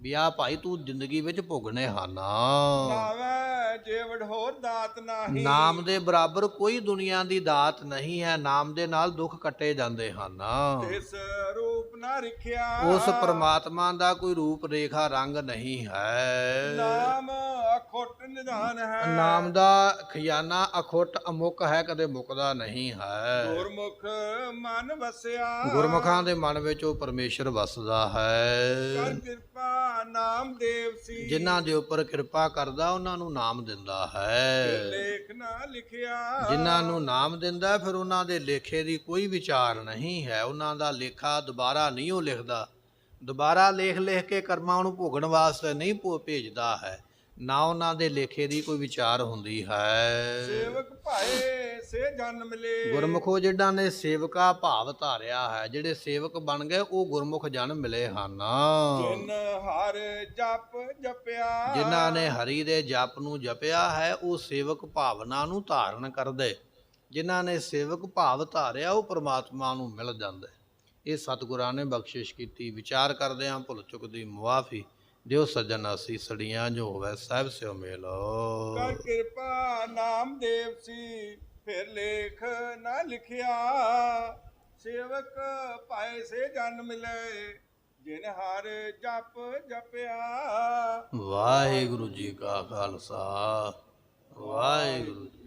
ਵੀ ਆ ਭਾਈ ਤੂੰ ਜ਼ਿੰਦਗੀ ਵਿੱਚ ਭੋਗਣੇ ਹਨ। ਜੇਵੜ ਹੋਰ ਦਾਤ ਨਹੀਂ, ਨਾਮ ਦੇ ਬਰਾਬਰ ਕੋਈ ਦੁਨੀਆ ਦੀ ਦਾਤ ਨਹੀਂ ਹੈ। ਨਾਮ ਦੇ ਨਾਲ ਦੁੱਖ ਕੱਟੇ ਜਾਂਦੇ ਹਨ। ਇਸ ਰੂਪ ਨਾ ਰਖਿਆ, ਉਸ ਪ੍ਰਮਾਤਮਾ ਦਾ ਕੋਈ ਰੂਪ ਰੇਖਾ ਰੰਗ ਨਹੀਂ ਹੈ। ਨਾਮ ਅਖੁੱਟ ਨਿਧਾਨ ਹੈ। ਨਾਮ ਦਾ ਖਜ਼ਾਨਾ ਅਖੁੱਟ ਅਮੁੱਕ ਹੈ, ਕਦੇ ਮੁੱਕਦਾ ਨਹੀਂ ਹੈ। ਗੁਰਮੁਖ ਮਨ ਵਸਿਆ, ਗੁਰਮੁਖਾਂ ਦੇ ਮਨ ਵਿੱਚ ਉਹ ਪਰਮੇਸ਼ਰ ਵਸਦਾ ਹੈ। ਕਰ ਕਿਰਪਾ ਨਾਮ ਦੇਵ ਸੀ, ਜਿਨ੍ਹਾਂ ਦੇ ਉੱਪਰ ਕਿਰਪਾ ਕਰਦਾ ਉਹਨਾਂ ਨੂੰ ਨਾਮ ਦਿੰਦਾ ਹੈ। ਲੇਖ ਨਾ ਲਿਖਿਆ, ਜਿਨ੍ਹਾਂ ਨੂੰ ਨਾਮ ਦਿੰਦਾ ਫਿਰ ਉਹਨਾਂ ਦੇ ਲੇਖੇ ਦੀ ਕੋਈ ਵਿਚਾਰ ਨਹੀਂ ਹੈ। ਉਹਨਾਂ ਦਾ ਲੇਖਾ ਦੁਬਾਰਾ ਨਹੀਂ ਉਹ ਲਿਖਦਾ, ਦੁਬਾਰਾ ਲਿਖ ਕੇ ਕਰਮਾਂ ਨੂੰ ਭੋਗਣ ਵਾਸਤੇ ਨਹੀਂ ਭੇਜਦਾ ਹੈ, ਨਾ ਉਹਨਾਂ ਦੇ ਲੇਖੇ ਦੀ ਕੋਈ ਵਿਚਾਰ ਹੁੰਦੀ ਹੈ। ਸੇਵਕ ਭਾਏ ਸੇ ਜਨ ਮਿਲੇ, ਗੁਰਮੁਖੋ ਜਿਨ੍ਹਾਂ ਨੇ ਸੇਵਕਾ ਭਾਵ ਧਾਰਿਆ ਹੈ, ਜਿਹੜੇ ਸੇਵਕ ਬਣ ਗਏ ਉਹ ਗੁਰਮੁਖ ਜਨ ਮਿਲੇ ਹਨ। ਜਿਨ ਹਰ ਜਪ ਜਪਿਆ, ਜਿਨ੍ਹਾਂ ਨੇ ਹਰੀ ਦੇ ਜਪ ਨੂੰ ਜਪਿਆ ਹੈ ਉਹ ਸੇਵਕ ਭਾਵਨਾ ਨੂੰ ਧਾਰਨ ਕਰਦੇ। ਜਿਨ੍ਹਾਂ ਨੇ ਸੇਵਕ ਭਾਵ ਧਾਰਿਆ ਉਹ ਪ੍ਰਮਾਤਮਾ ਨੂੰ ਮਿਲ ਜਾਂਦੇ। ਇਹ ਸਤਿਗੁਰਾਂ ਨੇ ਬਖਸ਼ਿਸ਼ ਕੀਤੀ। ਵਿਚਾਰ ਕਰਦੇ ਹਾਂ ਭੁੱਲ ਚੁੱਕ ਦੀ ਮੁਆਫੀ ਦਿਓ ਸੱਜਣ ਅਸੀਂ ਸੜੀਆਂ ਜੋ ਹੋਵੇ ਸਾਹਿਬ ਸਿਓ ਮੇਲ। ਕਰ ਕਿਰਪਾ ਨਾਮ ਦੇਵ ਸੀ, ਫਿਰ ਲੇਖ ਨਾ ਲਿਖਿਆ। ਸੇਵਕ ਪਾਏ ਸੇ ਜਨ ਮਿਲੇ, ਜਿਨ ਹਰ ਜਪ ਜਪਿਆ। ਵਾਹਿਗੁਰੂ ਜੀ ਕਾ ਖਾਲਸਾ, ਵਾਹਿਗੁਰੂ ਜੀ।